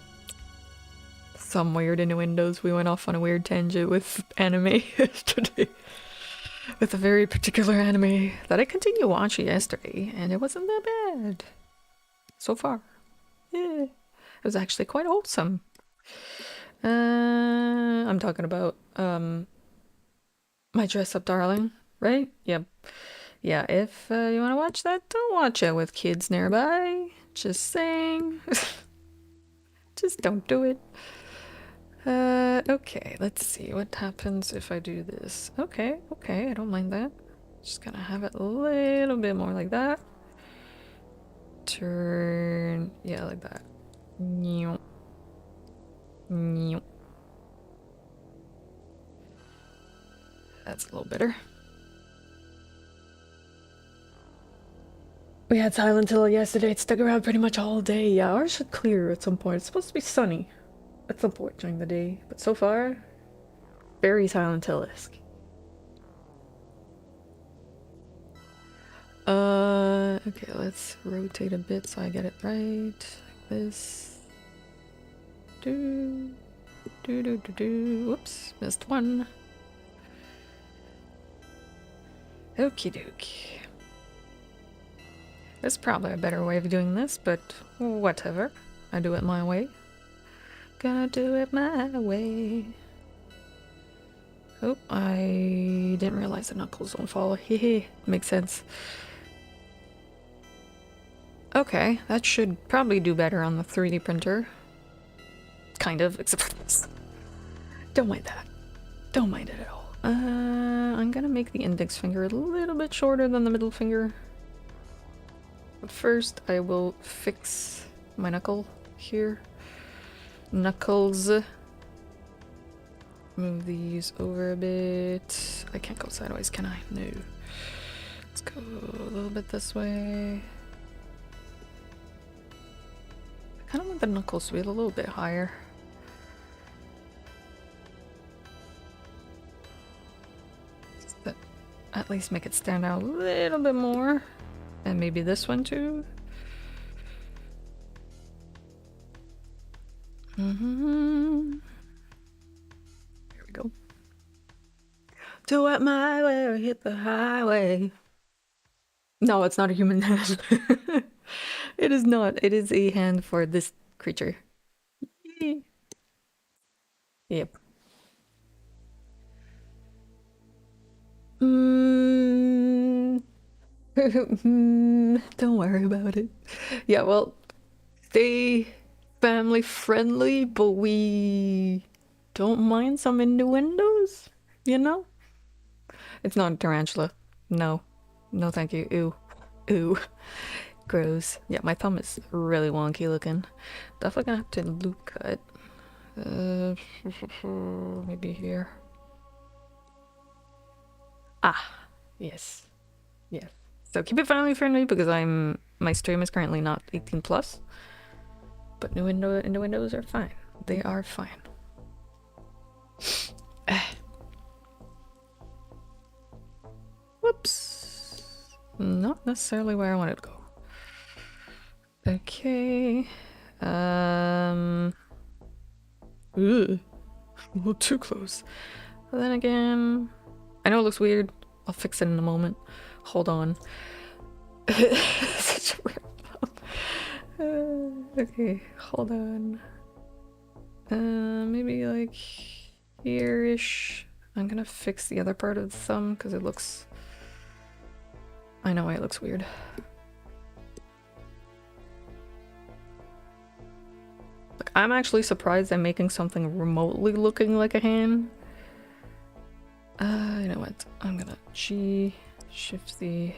some weird innuendos. We went off on a weird tangent with anime yesterday. With a very particular anime that I continued watching yesterday, and it wasn't that bad. So far. Yeah. It was actually quite wholesome. I'm talking about, My Dress Up Darling, right? Yep. Yeah, if you want to watch that, don't watch it with kids nearby. Just saying. Just don't do it. Okay, let's see what happens if I do this. Okay, I don't mind that. Just gonna have it a little bit more like that. Turn, yeah, like that. That's a little better. We had Silent Hill yesterday. It stuck around pretty much all day. Yeah, ours should clear at some point. It's supposed to be sunny at some point during the day, but so far, very Silent Hill-esque. Okay, let's rotate a bit so I get it right. Like this. Whoops, missed one. Okie dokie. There's probably a better way of doing this, but whatever. I do it my way. Gonna do it my way. Oh, I didn't realize the knuckles don't fall. Hehe, makes sense. Okay, that should probably do better on the 3D printer. Kind of, except for this. Don't mind that. Don't mind it at all. I'm gonna make the index finger a little bit shorter than the middle finger. But first, I will fix my knuckle here. Knuckles. Move these over a bit. I can't go sideways, can I? No. Let's go a little bit this way. I kind of want the knuckles to be a little bit higher. Just to at least make it stand out a little bit more. And maybe this one too. Here we go. Do it my way or hit the highway. No, it's not a human hand. It is not. It is a hand for this creature. Yep. Don't worry about it. Yeah, well, stay family friendly, but we don't mind some innuendos, you know? It's not a tarantula. No. No, thank you. Ew. Ew. Gross. Yeah, my thumb is really wonky looking. Definitely gonna have to loop cut. Maybe here. Ah, yes. Yes. So keep it family friendly because my stream is currently not 18 plus. But new windows are fine. They are fine. Whoops. Not necessarily where I wanted to go. Okay. Ugh. A little too close. But then again, I know it looks weird. I'll fix it in a moment. Hold on. Such a weird okay, hold on. Maybe like here-ish. I'm gonna fix the other part of the thumb because it looks... I know why it looks weird. Like, I'm actually surprised I'm making something remotely looking like a hand. You know what? I'm gonna G shift the...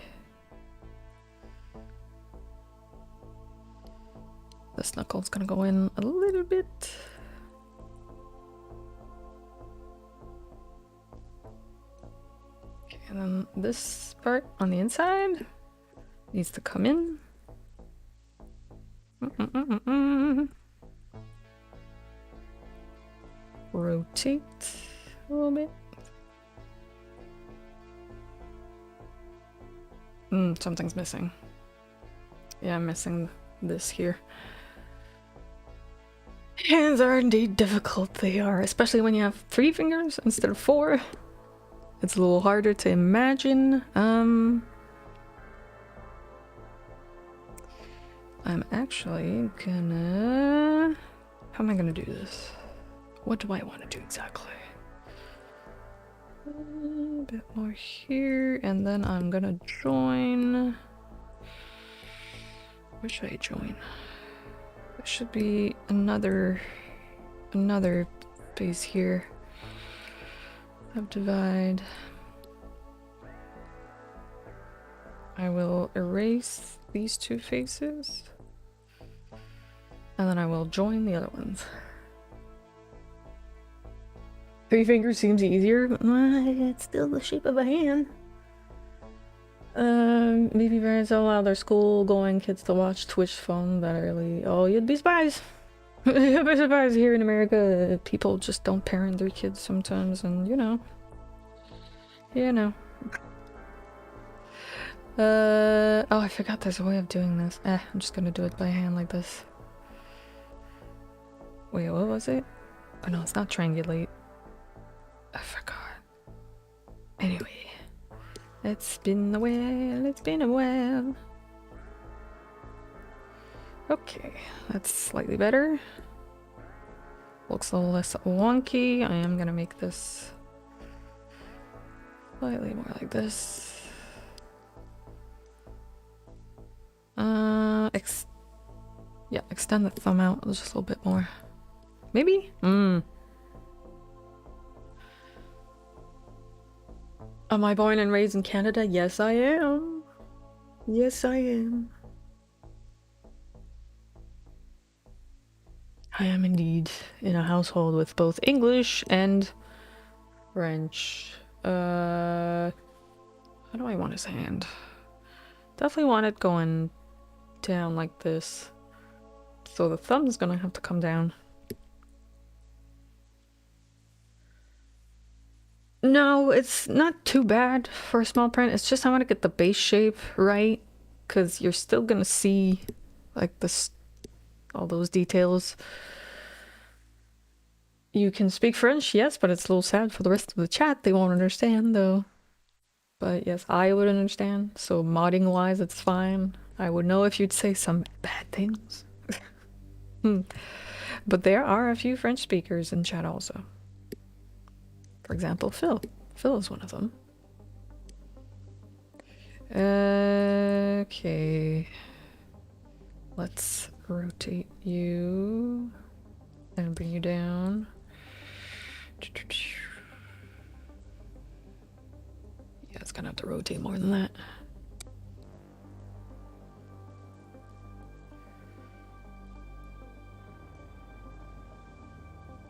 This knuckle's gonna go in a little bit. Okay, and then this part on the inside needs to come in. Rotate a little bit. Something's missing. Yeah, I'm missing this here. Hands are indeed difficult, they are, especially when you have 3 fingers instead of 4. It's a little harder to imagine. I'm actually gonna... How am I gonna do this? What do I want to do exactly? A bit more here, and then I'm gonna join... Where should I join? There should be another space here. Subdivide. I will erase these 2 faces, and then I will join the other ones. 3 fingers seems easier, but it's still the shape of a hand. Maybe parents don't allow their school-going kids to watch Twitch phone that early. Oh, you'd be surprised. You'd be surprised here in America. People just don't parent their kids sometimes, and you know. Oh, I forgot there's a way of doing this. I'm just gonna do it by hand like this. Wait, what was it? Oh no, it's not triangulate. I forgot. Anyway. It's been a while, it's been a while. Okay, that's slightly better. Looks a little less wonky. I am gonna make this slightly more like this. Extend the thumb out just a little bit more. Maybe? Am I born and raised in Canada? Yes, I am. Yes, I am. I am indeed in a household with both English and French. How do I want his hand? Definitely want it going down like this. So the thumb's gonna have to come down. No, it's not too bad for a small print. It's just I want to get the base shape right, because you're still gonna see like this, all those details. You can speak French, yes, but it's a little sad for the rest of the chat. They won't understand though. But yes, I would understand. So modding wise, it's fine. I would know if you'd say some bad things. But there are a few French speakers in chat also. For example, Phil. Phil is one of them. Okay. Let's rotate you and bring you down. Yeah, it's gonna have to rotate more than that.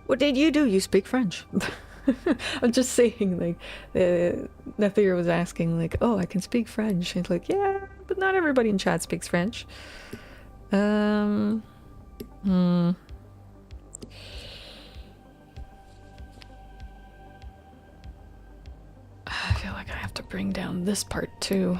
What did you do? You speak French. I'm just saying, like, Nathira was asking, like, oh, I can speak French. It's like, yeah, but not everybody in chat speaks French. Hmm. I feel like I have to bring down this part too.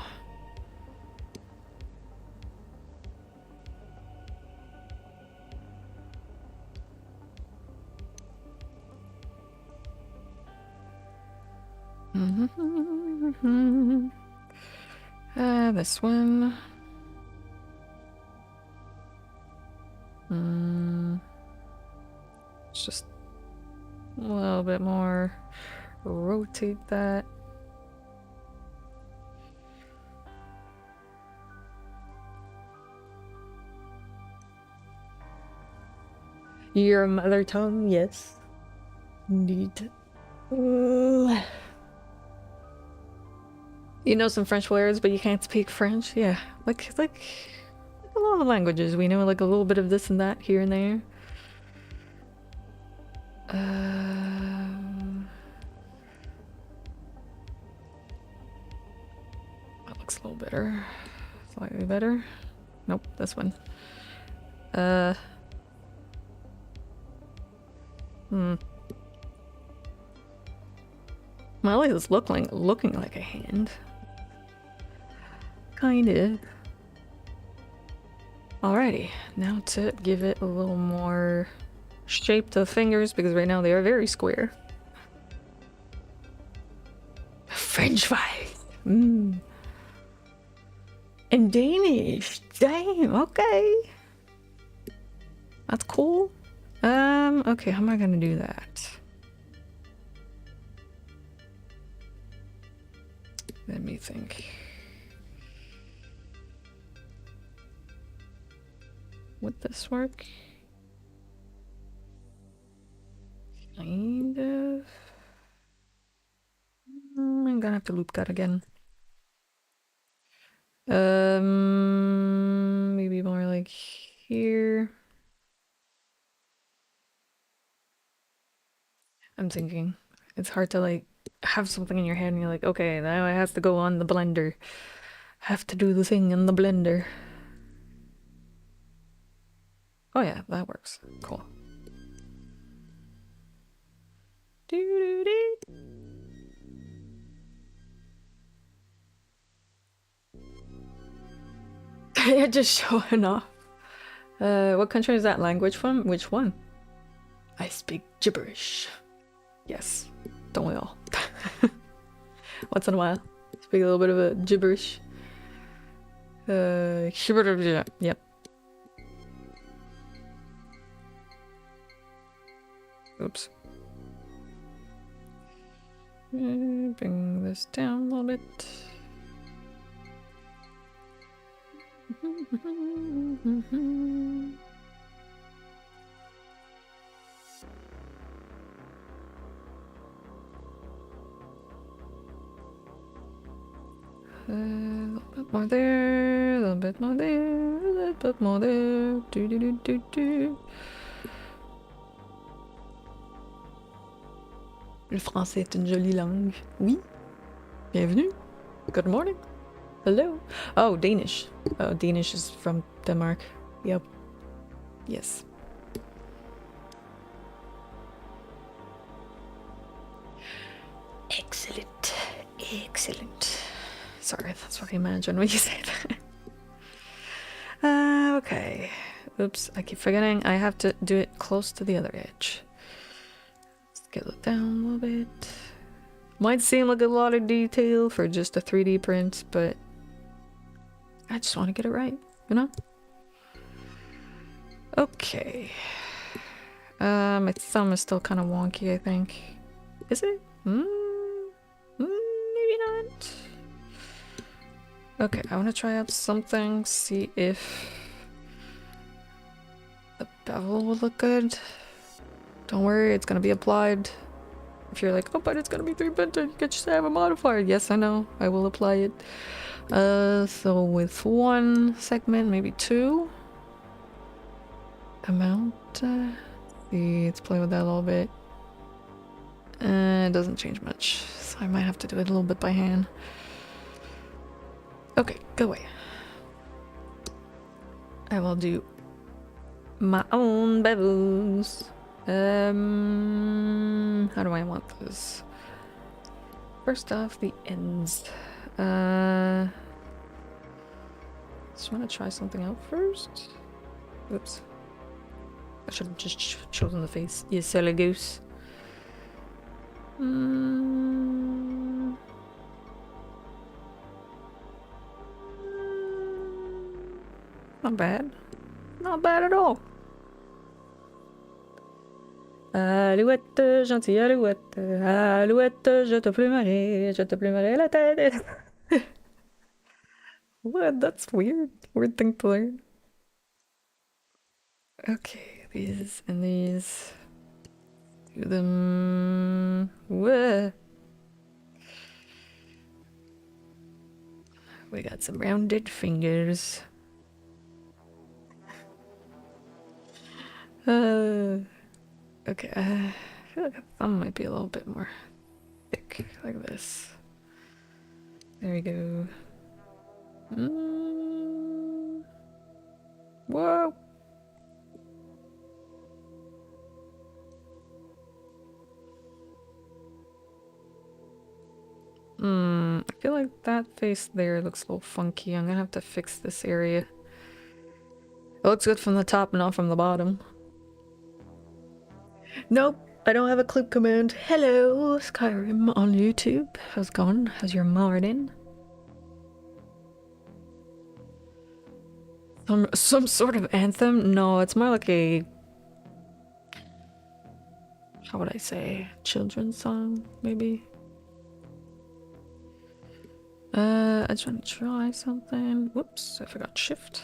This one. It's just a little bit more. Rotate that. Your mother tongue, yes. Indeed. You know some French words, but you can't speak French? Yeah, like a lot of languages. We know like a little bit of this and that here and there. That looks a little better. Slightly better. Nope, this one. Well, it's looking like a hand. Kind of. Alrighty, now to give it a little more shape to the fingers, because right now they are very square. French fries. And Danish. Damn, okay. That's cool. Okay, how am I gonna do that? Let me think. Would this work? Kind of. I'm gonna have to loop that again. Maybe more like here. I'm thinking. It's hard to like have something in your head and you're like, okay, now it has to go on the blender. Have to do the thing in the blender. Oh yeah, that works. Cool. You're just showing off. What country is that language from? Which one? I speak gibberish. Yes, don't we all? Once in a while, speak a little bit of a gibberish. Yep. Oops. Bring this down a little bit. A little bit more there, a little bit more there, a little bit more there. Le français est une jolie langue. Oui. Bienvenue. Good morning. Hello. Oh, Danish. Oh, Danish is from Denmark. Yep. Yes. Excellent. Excellent. Sorry, that's what I imagined when you said that. Okay. Oops, I keep forgetting. I have to do it close to the other edge. Scale it down a little bit. Might seem like a lot of detail for just a 3D print, but I just want to get it right, you know? Okay. My thumb is still kind of wonky, I think. Is it? Maybe not. Okay, I want to try out something, see if the bevel will look good. Don't worry, it's gonna be applied. If you're like, oh, but it's gonna be 3 printed, you can just have a modifier. Yes, I know. I will apply it. So with 1 segment, maybe 2. Amount. See, let's play with that a little bit. It doesn't change much, so I might have to do it a little bit by hand. Okay, go away. I will do my own bevels. How do I want this? First off, the ends. Just want to try something out first. Oops. I should have just chosen the face. You silly goose. Not bad. Not bad at all. Alouette, gentille alouette, alouette, je te plumerai la tête. What? That's weird. Weird thing to learn. Okay, these and these. Do them. Whoa. We got some rounded fingers. Okay, I feel like a thumb might be a little bit more thick, like this. There we go. Whoa! I feel like that face there looks a little funky. I'm gonna have to fix this area. It looks good from the top, not from the bottom. Nope, I don't have a clip command. Hello, Skyrim on YouTube. How's it going? How's your morning? Some sort of anthem? No, it's more like a... How would I say? Children's song, maybe? I just want to try something. Whoops, I forgot shift.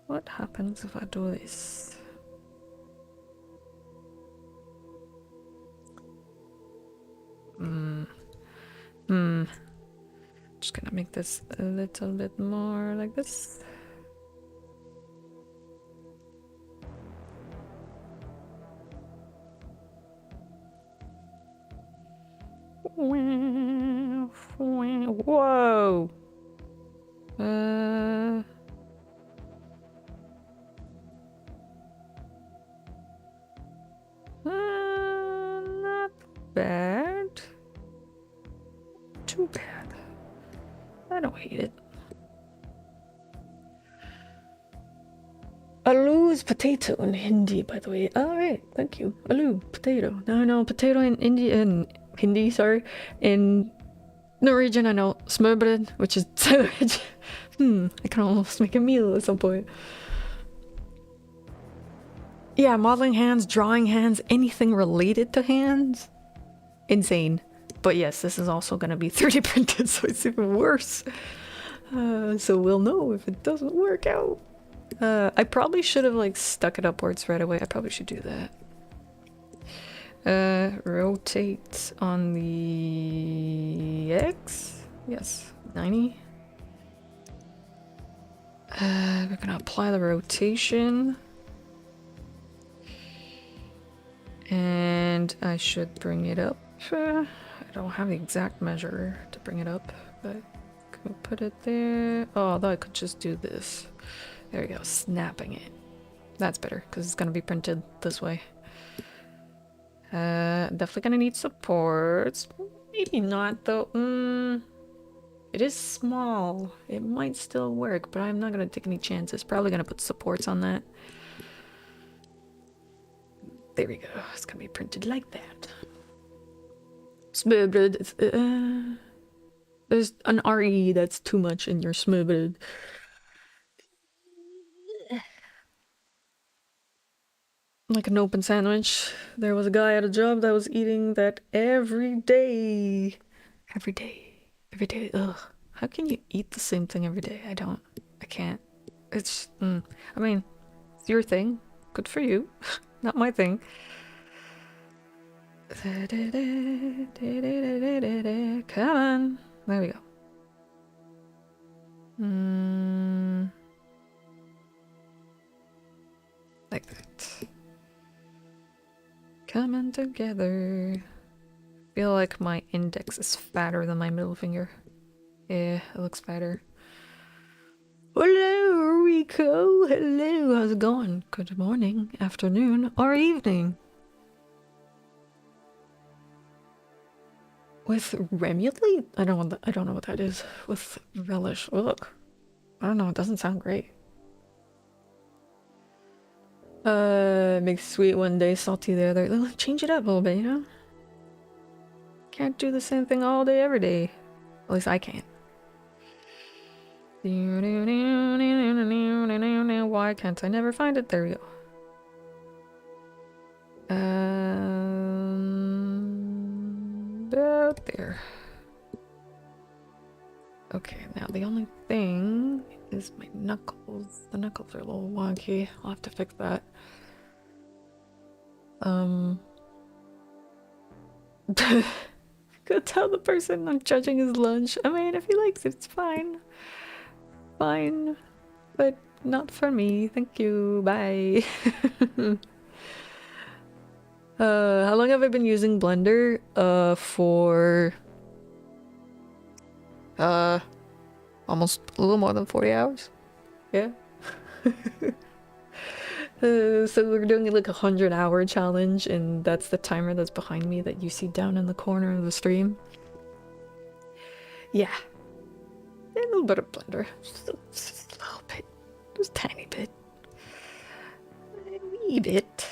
What happens if I do this? Just gonna make this a little bit more like this. Whoa! Not bad. Too bad. I don't hate it. Alu's potato in Hindi, by the way. Alright, thank you. Alu, potato. Now I know potato in Hindi, sorry. In Norwegian, I know smørbrød, which is sandwich. I can almost make a meal at some point. Yeah, modeling hands, drawing hands, anything related to hands. Insane. But yes, this is also gonna be 3D printed, so it's even worse. So we'll know if it doesn't work out. I probably should have like stuck it upwards right away. I probably should do that. Rotate on the X. Yes, 90. We're gonna apply the rotation. And I should bring it up. I don't have the exact measure to bring it up, but can we put it there? Oh, although I could just do this. There we go, snapping it. That's better, because it's gonna be printed this way. Definitely gonna need supports. Maybe not, though. It is small. It might still work, but I'm not gonna take any chances. Probably gonna put supports on that. There we go. It's gonna be printed like that. Smørbrød. There's an RE that's too much in your smørbrød. Like an open sandwich. There was a guy at a job that was eating that every day. Every day. Every day. Ugh. How can you eat the same thing every day? I can't. It's, I mean, it's your thing. Good for you. Not my thing. Come on. There we go. Like that. Coming together. Feel like my index is fatter than my middle finger. Yeah, it looks fatter. Hello, Rico. Hello, how's it going? Good morning, afternoon, or evening. With remulate? I don't know what that is. With relish. Ugh. I don't know, it doesn't sound great. Make sweet one day, salty the other. Change it up a little bit, you know? Can't do the same thing all day, every day. At least I can't. Why can't I never find it? There we go. About there. Okay, now the only thing is my knuckles. The knuckles are a little wonky. I'll have to fix that. Go tell the person I'm judging his lunch. I mean, if he likes it, it's fine. Fine. But not for me. Thank you. Bye. How long have I been using Blender? For almost a little more than 40 hours. Yeah. So we're doing like 100-hour challenge, and that's the timer that's behind me that you see down in the corner of the stream. Yeah. A little bit of Blender. Just a little bit. Just a tiny bit. A wee bit.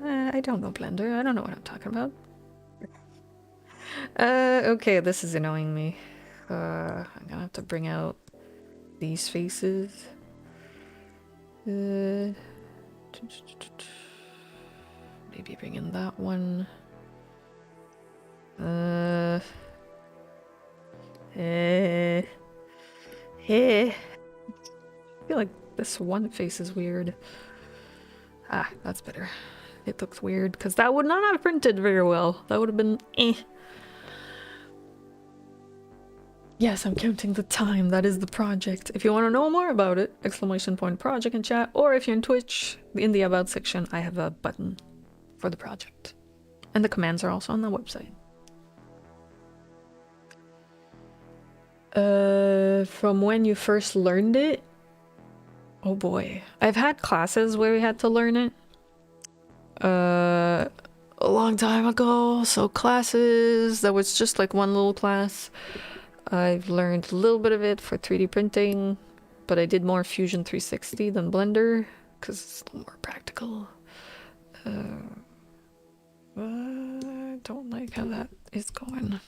I don't know Blender. I don't know what I'm talking about. Okay, this is annoying me. I'm gonna have to bring out these faces. Maybe bring in that one. I feel like this one face is weird. Ah, that's better. It looks weird because that would not have printed very well. That would have been eh. Yes, I'm counting the time. That is the project. If you want to know more about it, !project in chat, or if you're in Twitch, in the About section, I have a button for the project. And the commands are also on the website. From when you first learned it? Oh boy. I've had classes where we had to learn it. A long time ago. So classes, that was just like one little class. I've learned a little bit of it for 3D printing, but I did more Fusion 360 than Blender because it's a little more practical. I don't like how that is going.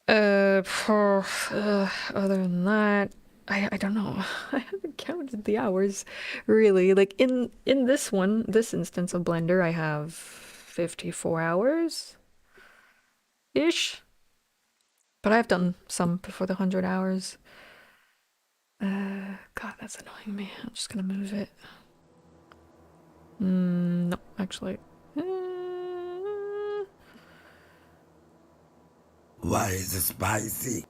Other than that, I don't know. I haven't counted the hours, really. Like in this instance of Blender, I have 54 hours-ish. But I've done some before the 100 hours. God, that's annoying me. I'm just gonna move it. No, actually. Why is it spicy?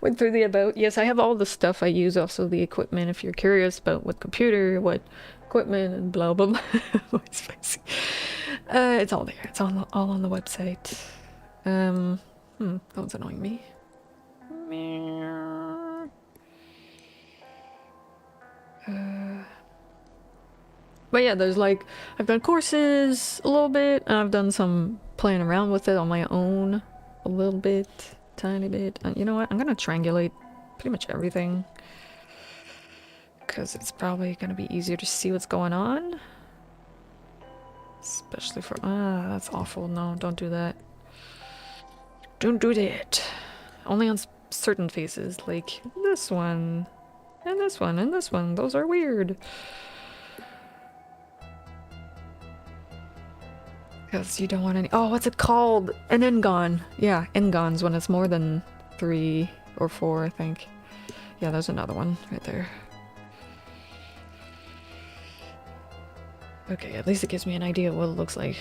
Went through the about. Yes, I have all the stuff I use, also the equipment, if you're curious about what computer, what equipment, and blah blah blah. It's spicy. It's all there. It's all on the website. That was annoying me. But yeah, there's like, I've done courses a little bit, and I've done some playing around with it on my own a little bit, tiny bit. And you know what? I'm gonna triangulate pretty much everything because it's probably gonna be easier to see what's going on. Especially for, that's awful. No, don't do that. Don't do that. Only on certain faces, like this one, and this one, and this one. Those are weird. Because you don't want any. Oh, what's it called? An N-gon. Yeah, N-gons when it's more than 3 or 4, I think. Yeah, there's another one right there. Okay, at least it gives me an idea of what it looks like.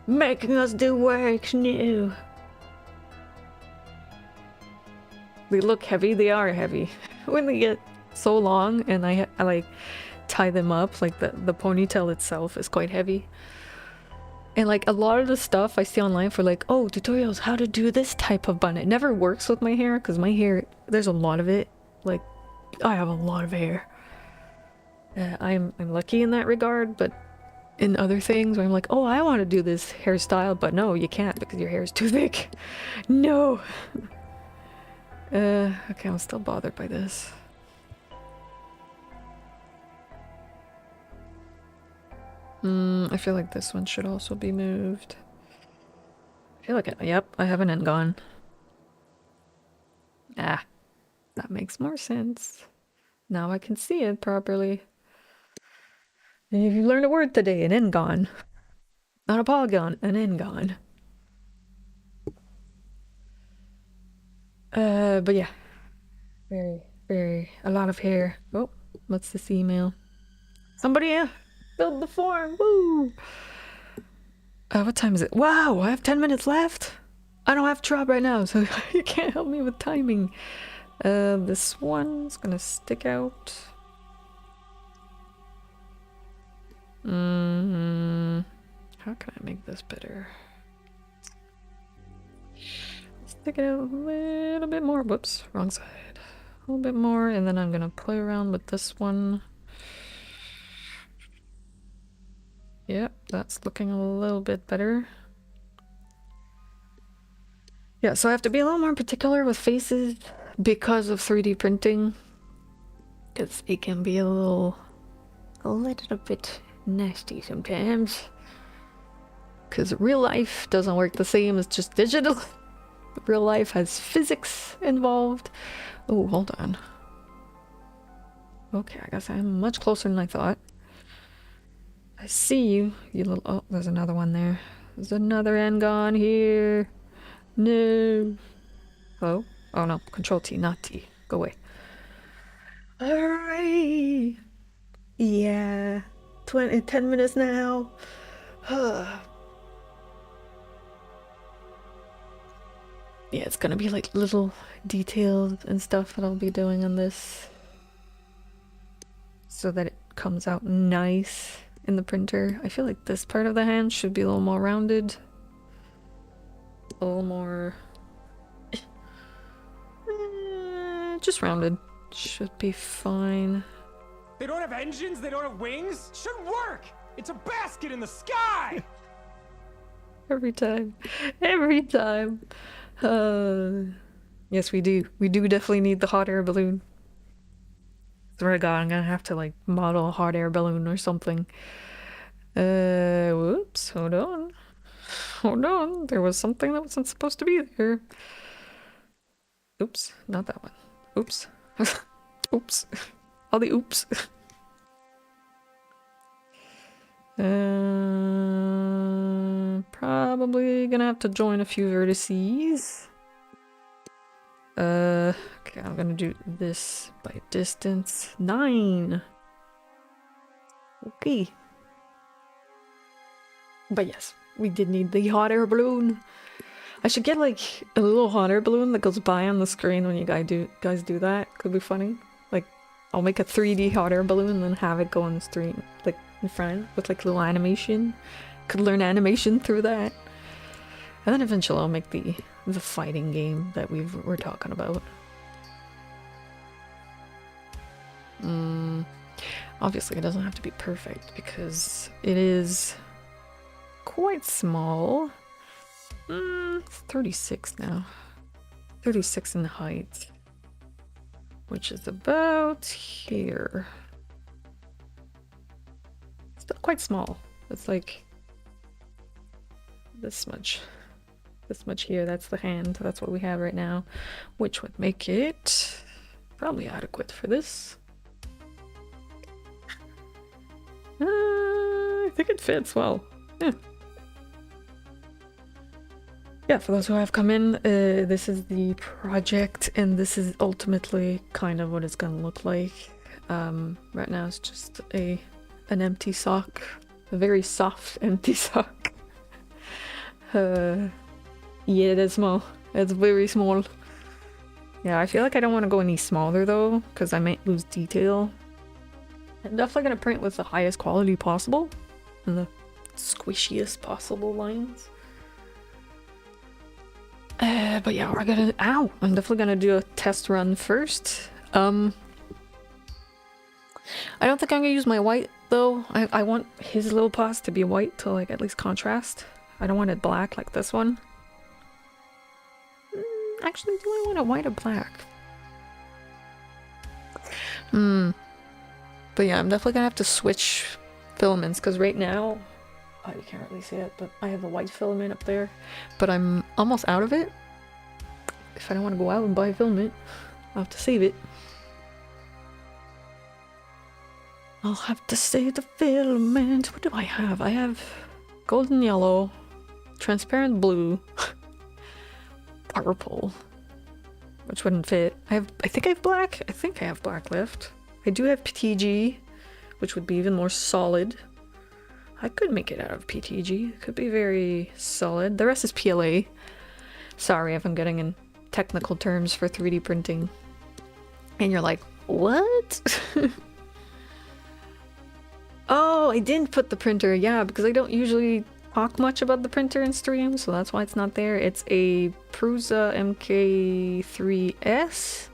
Making us do work new. They look heavy, they are heavy. When they get so long and I like tie them up, like the ponytail itself is quite heavy. And like a lot of the stuff I see online for like, oh, tutorials how to do this type of bun. It never works with my hair because my hair, there's a lot of it. Like, I have a lot of hair. I'm lucky in that regard, but in other things where I'm like, oh, I want to do this hairstyle, but no, you can't because your hair is too thick. No. Okay, I'm still bothered by this. I feel like this one should also be moved. I feel like yep, I have an end gone. Ah, that makes more sense. Now I can see it properly. And you learned a word today, an engon. Not a polygon, an engon. But yeah. Very, a lot of hair. Oh, what's this email? Somebody filled the form, woo! What time is it? Wow, I have 10 minutes left? I don't have job right now, so you can't help me with timing. This one's gonna stick out. How can I make this better? Stick it out a little bit more. Whoops, wrong side. A little bit more, and then I'm gonna play around with this one. Yep, that's looking a little bit better. Yeah, so I have to be a little more particular with faces because of 3D printing. Because it can be a little bit nasty sometimes. Because real life doesn't work the same as just digital. Real life has physics involved. Oh, hold on. Okay, I guess I'm much closer than I thought. I see you, you little... Oh, there's another one there. There's another engon here. No. Hello? Oh no, Control T, not T. Go away. Alright. Yeah. 10 minutes now. Yeah, it's gonna be like little details and stuff that I'll be doing on this. So that it comes out nice in the printer. I feel like this part of the hand should be a little more rounded. A little more... just rounded. Should be fine. They don't have engines, they don't have wings? Should work! It's a basket in the sky! Every time. Every time. Yes, we do. We do definitely need the hot air balloon. Swear to God, I'm gonna have to like model a hot air balloon or something. Whoops, hold on. Hold on, there was something that wasn't supposed to be there. Oops, not that one. Oops. Oops. All the oops. Probably gonna have to join a few vertices. Okay, I'm gonna do this by distance. 9. Okay. But yes, we did need the hot air balloon. I should get like a little hot air balloon that goes by on the screen when you guys do that. Could be funny. Like, I'll make a 3D hot air balloon and then have it go on the screen, like in front with like little animation. Could learn animation through that. And then eventually I'll make the fighting game that we're talking about. Obviously it doesn't have to be perfect because it is quite small. It's 36 now. 36 in height. Which is about here. Still quite small. It's like this much. This much here, that's the hand. That's what we have right now. Which would make it probably adequate for this. I think it fits well. Yeah. Yeah, for those who have come in, this is the project, and this is ultimately kind of what it's gonna look like. Right now it's just an empty sock. A very soft empty sock. Yeah, that's small. That's very small. Yeah, I feel like I don't want to go any smaller though, because I might lose detail. I'm definitely gonna print with the highest quality possible and the squishiest possible lines. But yeah, we're gonna. Ow! I'm definitely gonna do a test run first. I don't think I'm gonna use my white though. I want his little paws to be white to like at least contrast. I don't want it black like this one. Actually, do I want it white or black? But yeah, I'm definitely gonna have to switch filaments because right now, oh, you can't really see it, but I have a white filament up there, but I'm almost out of it. If I don't want to go out and buy a filament, I'll have to save it. I'll have to save the filament. What do I have? I have golden yellow, transparent blue, purple, which wouldn't fit. I think I have black. I think I have black left. I do have PTG, which would be even more solid. I could make it out of PTG. It could be very solid. The rest is PLA. Sorry if I'm getting in technical terms for 3D printing. And you're like, what? Oh, I didn't put the printer. Yeah, because I don't usually talk much about the printer in stream, so that's why it's not there. It's a Prusa MK3S,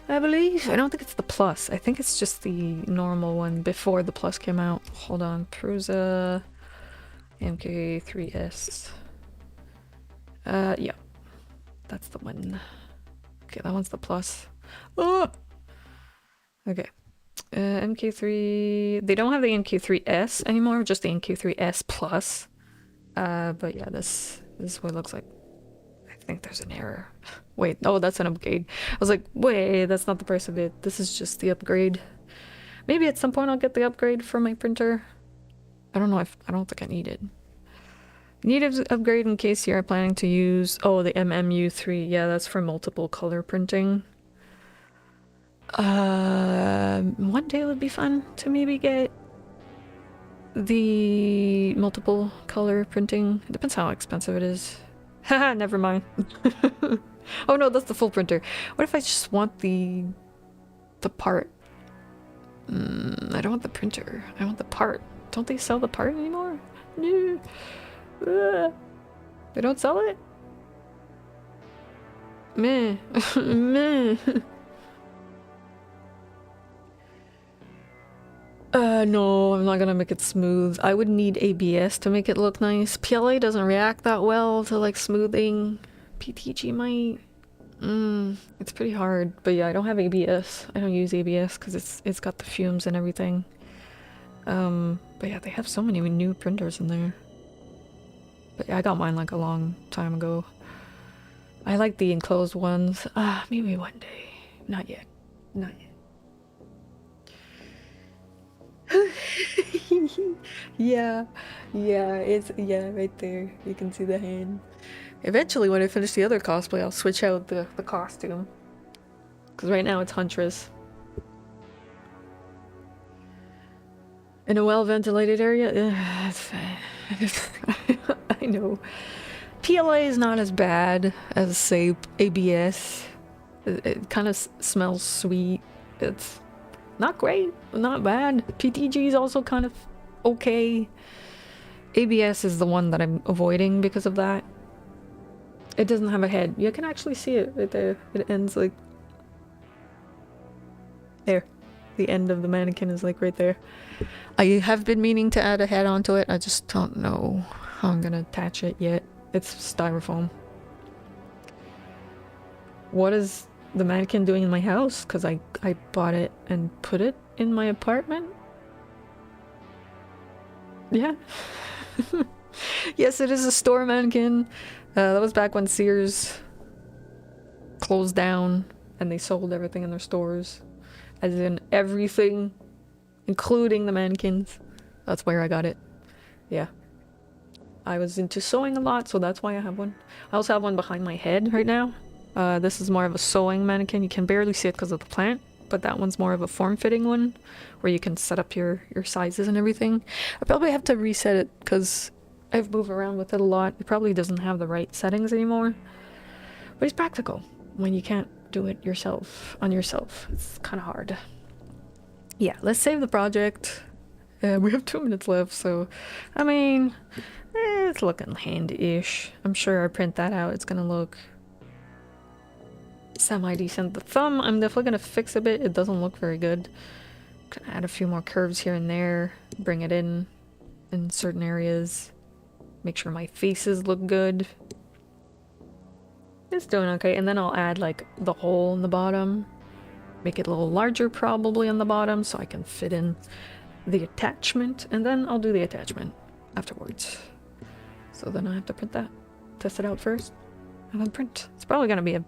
I believe. I don't think it's the Plus. I think it's just the normal one before the Plus came out. Hold on. Prusa MK3S. Yeah. That's the one. Okay, that one's the Plus. Oh! Okay. MK3... They don't have the MK3S anymore, just the MK3S Plus. But yeah, this is what it looks like. I think there's an error. Wait, oh, that's an upgrade. I was like, wait, that's not the price of it. This is just the upgrade. Maybe at some point I'll get the upgrade for my printer. I don't know if... I don't think I need it. Need an upgrade in case you are planning to use... Oh, the MMU3. Yeah, that's for multiple color printing. One day would be fun to maybe get the multiple color printing. It depends how expensive it is. Haha, never mind. Oh no, that's the full printer. What if I just want the part? I don't want the printer. I want the part. Don't they sell the part anymore? No. They don't sell it? Meh. Meh. No, I'm not gonna make it smooth. I would need ABS to make it look nice. PLA doesn't react that well to like smoothing. PTG might. It's pretty hard. But yeah, I don't have ABS. I don't use ABS because it's got the fumes and everything. But yeah, they have so many new printers in there. But yeah, I got mine like a long time ago. I like the enclosed ones. Maybe one day. Not yet. Not yet. Yeah, it's right there. You can see the hand. Eventually, when I finish the other cosplay, I'll switch out the costume. Because right now it's Huntress. In a well-ventilated area? It's fine. I know. PLA is not as bad as, say, ABS. It kind of smells sweet. It's not great, not bad. PTG is also kind of okay. ABS is the one that I'm avoiding because of that. It doesn't have a head. You can actually see it right there. It ends like... there. The end of the mannequin is like right there. I have been meaning to add a head onto it. I just don't know how I'm gonna attach it yet. It's styrofoam. What is the mannequin doing in my house? Because I bought it and put it in my apartment. Yeah. Yes, it is a store mannequin. That was back when Sears closed down and they sold everything in their stores. As in everything, including the mannequins. That's where I got it. Yeah. I was into sewing a lot, so that's why I have one. I also have one behind my head right now. This is more of a sewing mannequin. You can barely see it because of the plant. but that one's more of a form-fitting one where you can set up your sizes and everything. I probably have to reset it because I've moved around with it a lot. It probably doesn't have the right settings anymore, but it's practical when you can't do it yourself on yourself. It's kind of hard. Yeah, let's save the project. We have 2 minutes left, so I mean, it's looking handy-ish. I'm sure I print that out, it's gonna look semi-decent. The thumb, I'm definitely gonna fix a bit. It doesn't look very good. Gonna add a few more curves here and there, bring it in certain areas, make sure my faces look good. It's doing okay, and then I'll add like the hole in the bottom, make it a little larger probably on the bottom so I can fit in the attachment, and then I'll do the attachment afterwards. So then I have to print that, test it out first, and then print. It's probably gonna be a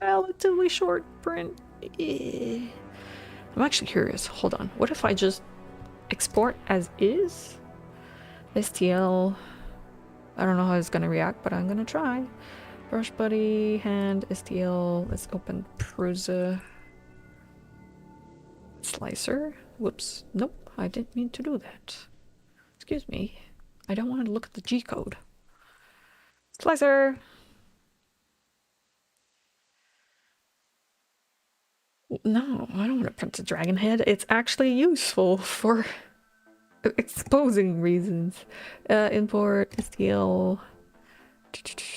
relatively short print. I'm actually curious. Hold on. What if I just export as is? STL. I don't know how it's gonna react, but I'm gonna try. Brushbuddy, hand, STL. Let's open Prusa. Slicer. Whoops. Nope. I didn't mean to do that. Excuse me. I don't want to look at the G code. Slicer. No, I don't want to print a dragon head. It's actually useful for exposing reasons. Import STL.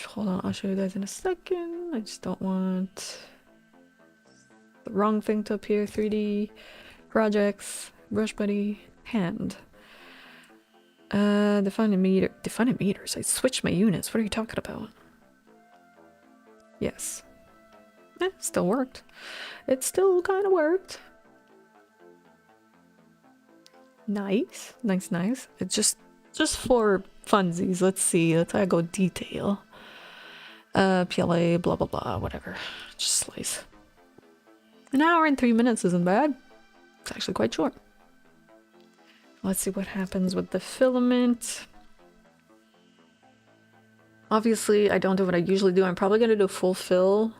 Hold on, I'll show you guys in a second. I just don't want the wrong thing to appear. 3D projects, Brushbuddy, hand. Define a meter. Define a meters. I switched my units. What are you talking about? Yes. Still worked. It still kind of worked. Nice. Nice. It's just for funsies. Let's see. Let's go detail. PLA, blah, blah, blah, whatever. Just slice. An hour and 3 minutes isn't bad. It's actually quite short. Let's see what happens with the filament. Obviously, I don't do what I usually do. I'm probably going to do full fill.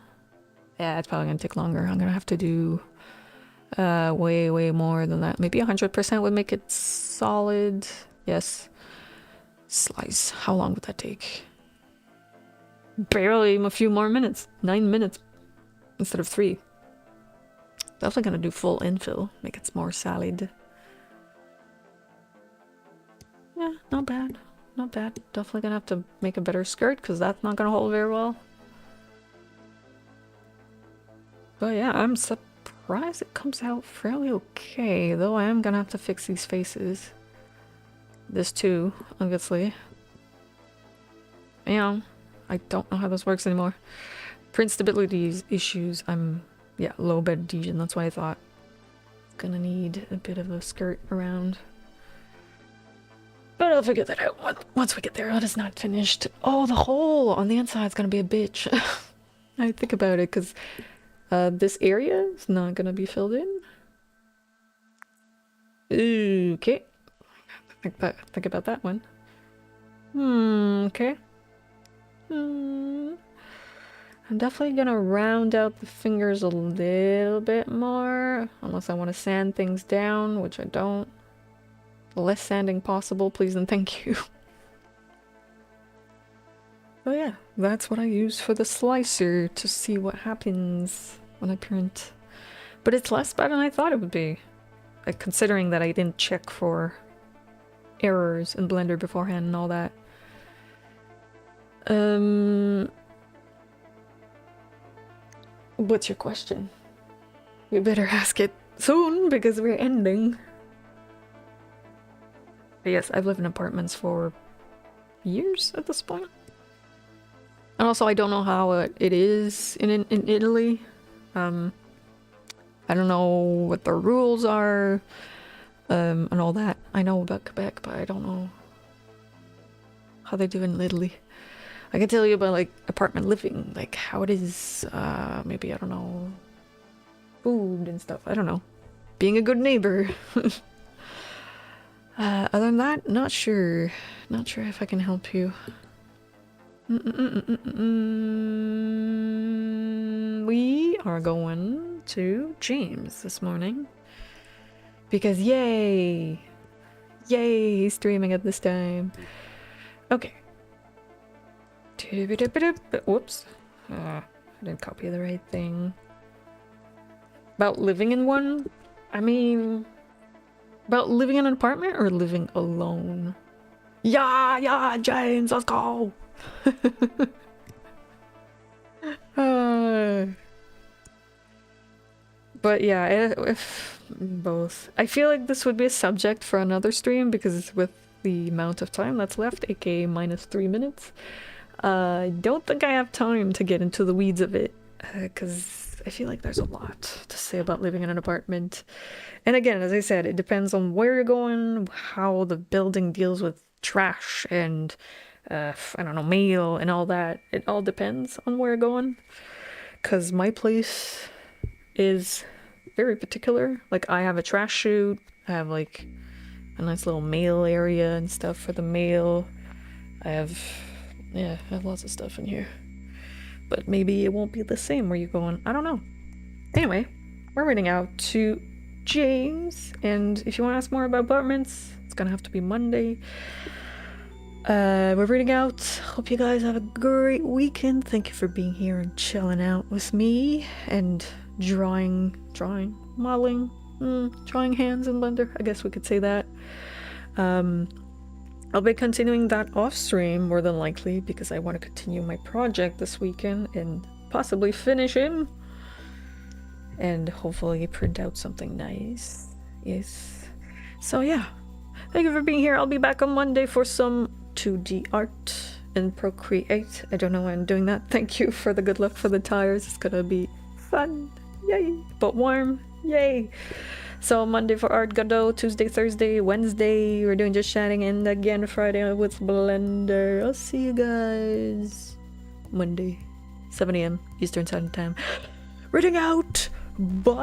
Yeah, it's probably going to take longer. I'm going to have to do way more than that. Maybe 100% would make it solid. Yes. Slice. How long would that take? Barely a few more minutes. 9 minutes instead of 3. Definitely going to do full infill. Make it more solid. Yeah, not bad. Not bad. Definitely gonna have to make a better skirt because that's not gonna hold very well. But yeah, I'm surprised it comes out fairly okay, though I am gonna have to fix these faces. This too, obviously. Yeah, I don't know how this works anymore. Print stability issues, yeah, low bed adhesion, that's why I thought it's gonna need a bit of a skirt around. But I'll figure that out once we get there. It is not finished. Oh, the hole on the inside is gonna be a bitch. I think about it because this area is not gonna be filled in. Okay. Think about that one. Okay. I'm definitely gonna round out the fingers a little bit more, unless I want to sand things down, which I don't. Less sanding possible, please and thank you. So yeah, that's what I use for the slicer to see what happens when I print. But it's less bad than I thought it would be. Like, considering that I didn't check for errors in Blender beforehand and all that. What's your question? We better ask it soon because we're ending. But yes, I've lived in apartments for years at this point. And also, I don't know how it is in Italy. I don't know what the rules are, and all that. I know about Quebec, but I don't know how they do in Italy. I can tell you about, like, apartment living, like, how it is, maybe, I don't know, food and stuff, I don't know. Being a good neighbor. Other than that, not sure. Not sure if I can help you. We are going to James this morning. Because yay! Yay, he's streaming at this time. Okay. Whoops. I didn't copy the right thing. About living in one? I mean... About living in an apartment or living alone? Yeah, James, let's go! But yeah, if both. I feel like this would be a subject for another stream because with the amount of time that's left, aka minus 3 minutes, I don't think I have time to get into the weeds of it because I feel like there's a lot to say about living in an apartment. And again, as I said, it depends on where you're going, how the building deals with trash and I don't know, mail and all that. It all depends on where you're going because my place is very particular. Like, I have a trash chute, I have like a nice little mail area and stuff for the mail. I have lots of stuff in here. But maybe it won't be the same where you're going. I don't know. Anyway, we're reading out to James, and if you want to ask more about apartments, it's gonna have to be Monday. We're reading out. Hope you guys have a great weekend. Thank you for being here and chilling out with me and modeling, drawing hands in Blender. I guess we could say that. I'll be continuing that off stream more than likely because I want to continue my project this weekend and possibly finish him and hopefully print out something nice. Yes. So yeah, thank you for being here. I'll be back on Monday for some 2D art and Procreate. I don't know why I'm doing that. Thank you for the good luck for the tires. It's gonna be fun. Yay. But warm. Yay. So Monday for Art Godot, Tuesday, Thursday, Wednesday we're doing Just Chatting, and again Friday with Blender. I'll see you guys Monday, 7 AM Eastern Standard Time. Reading out. Bye.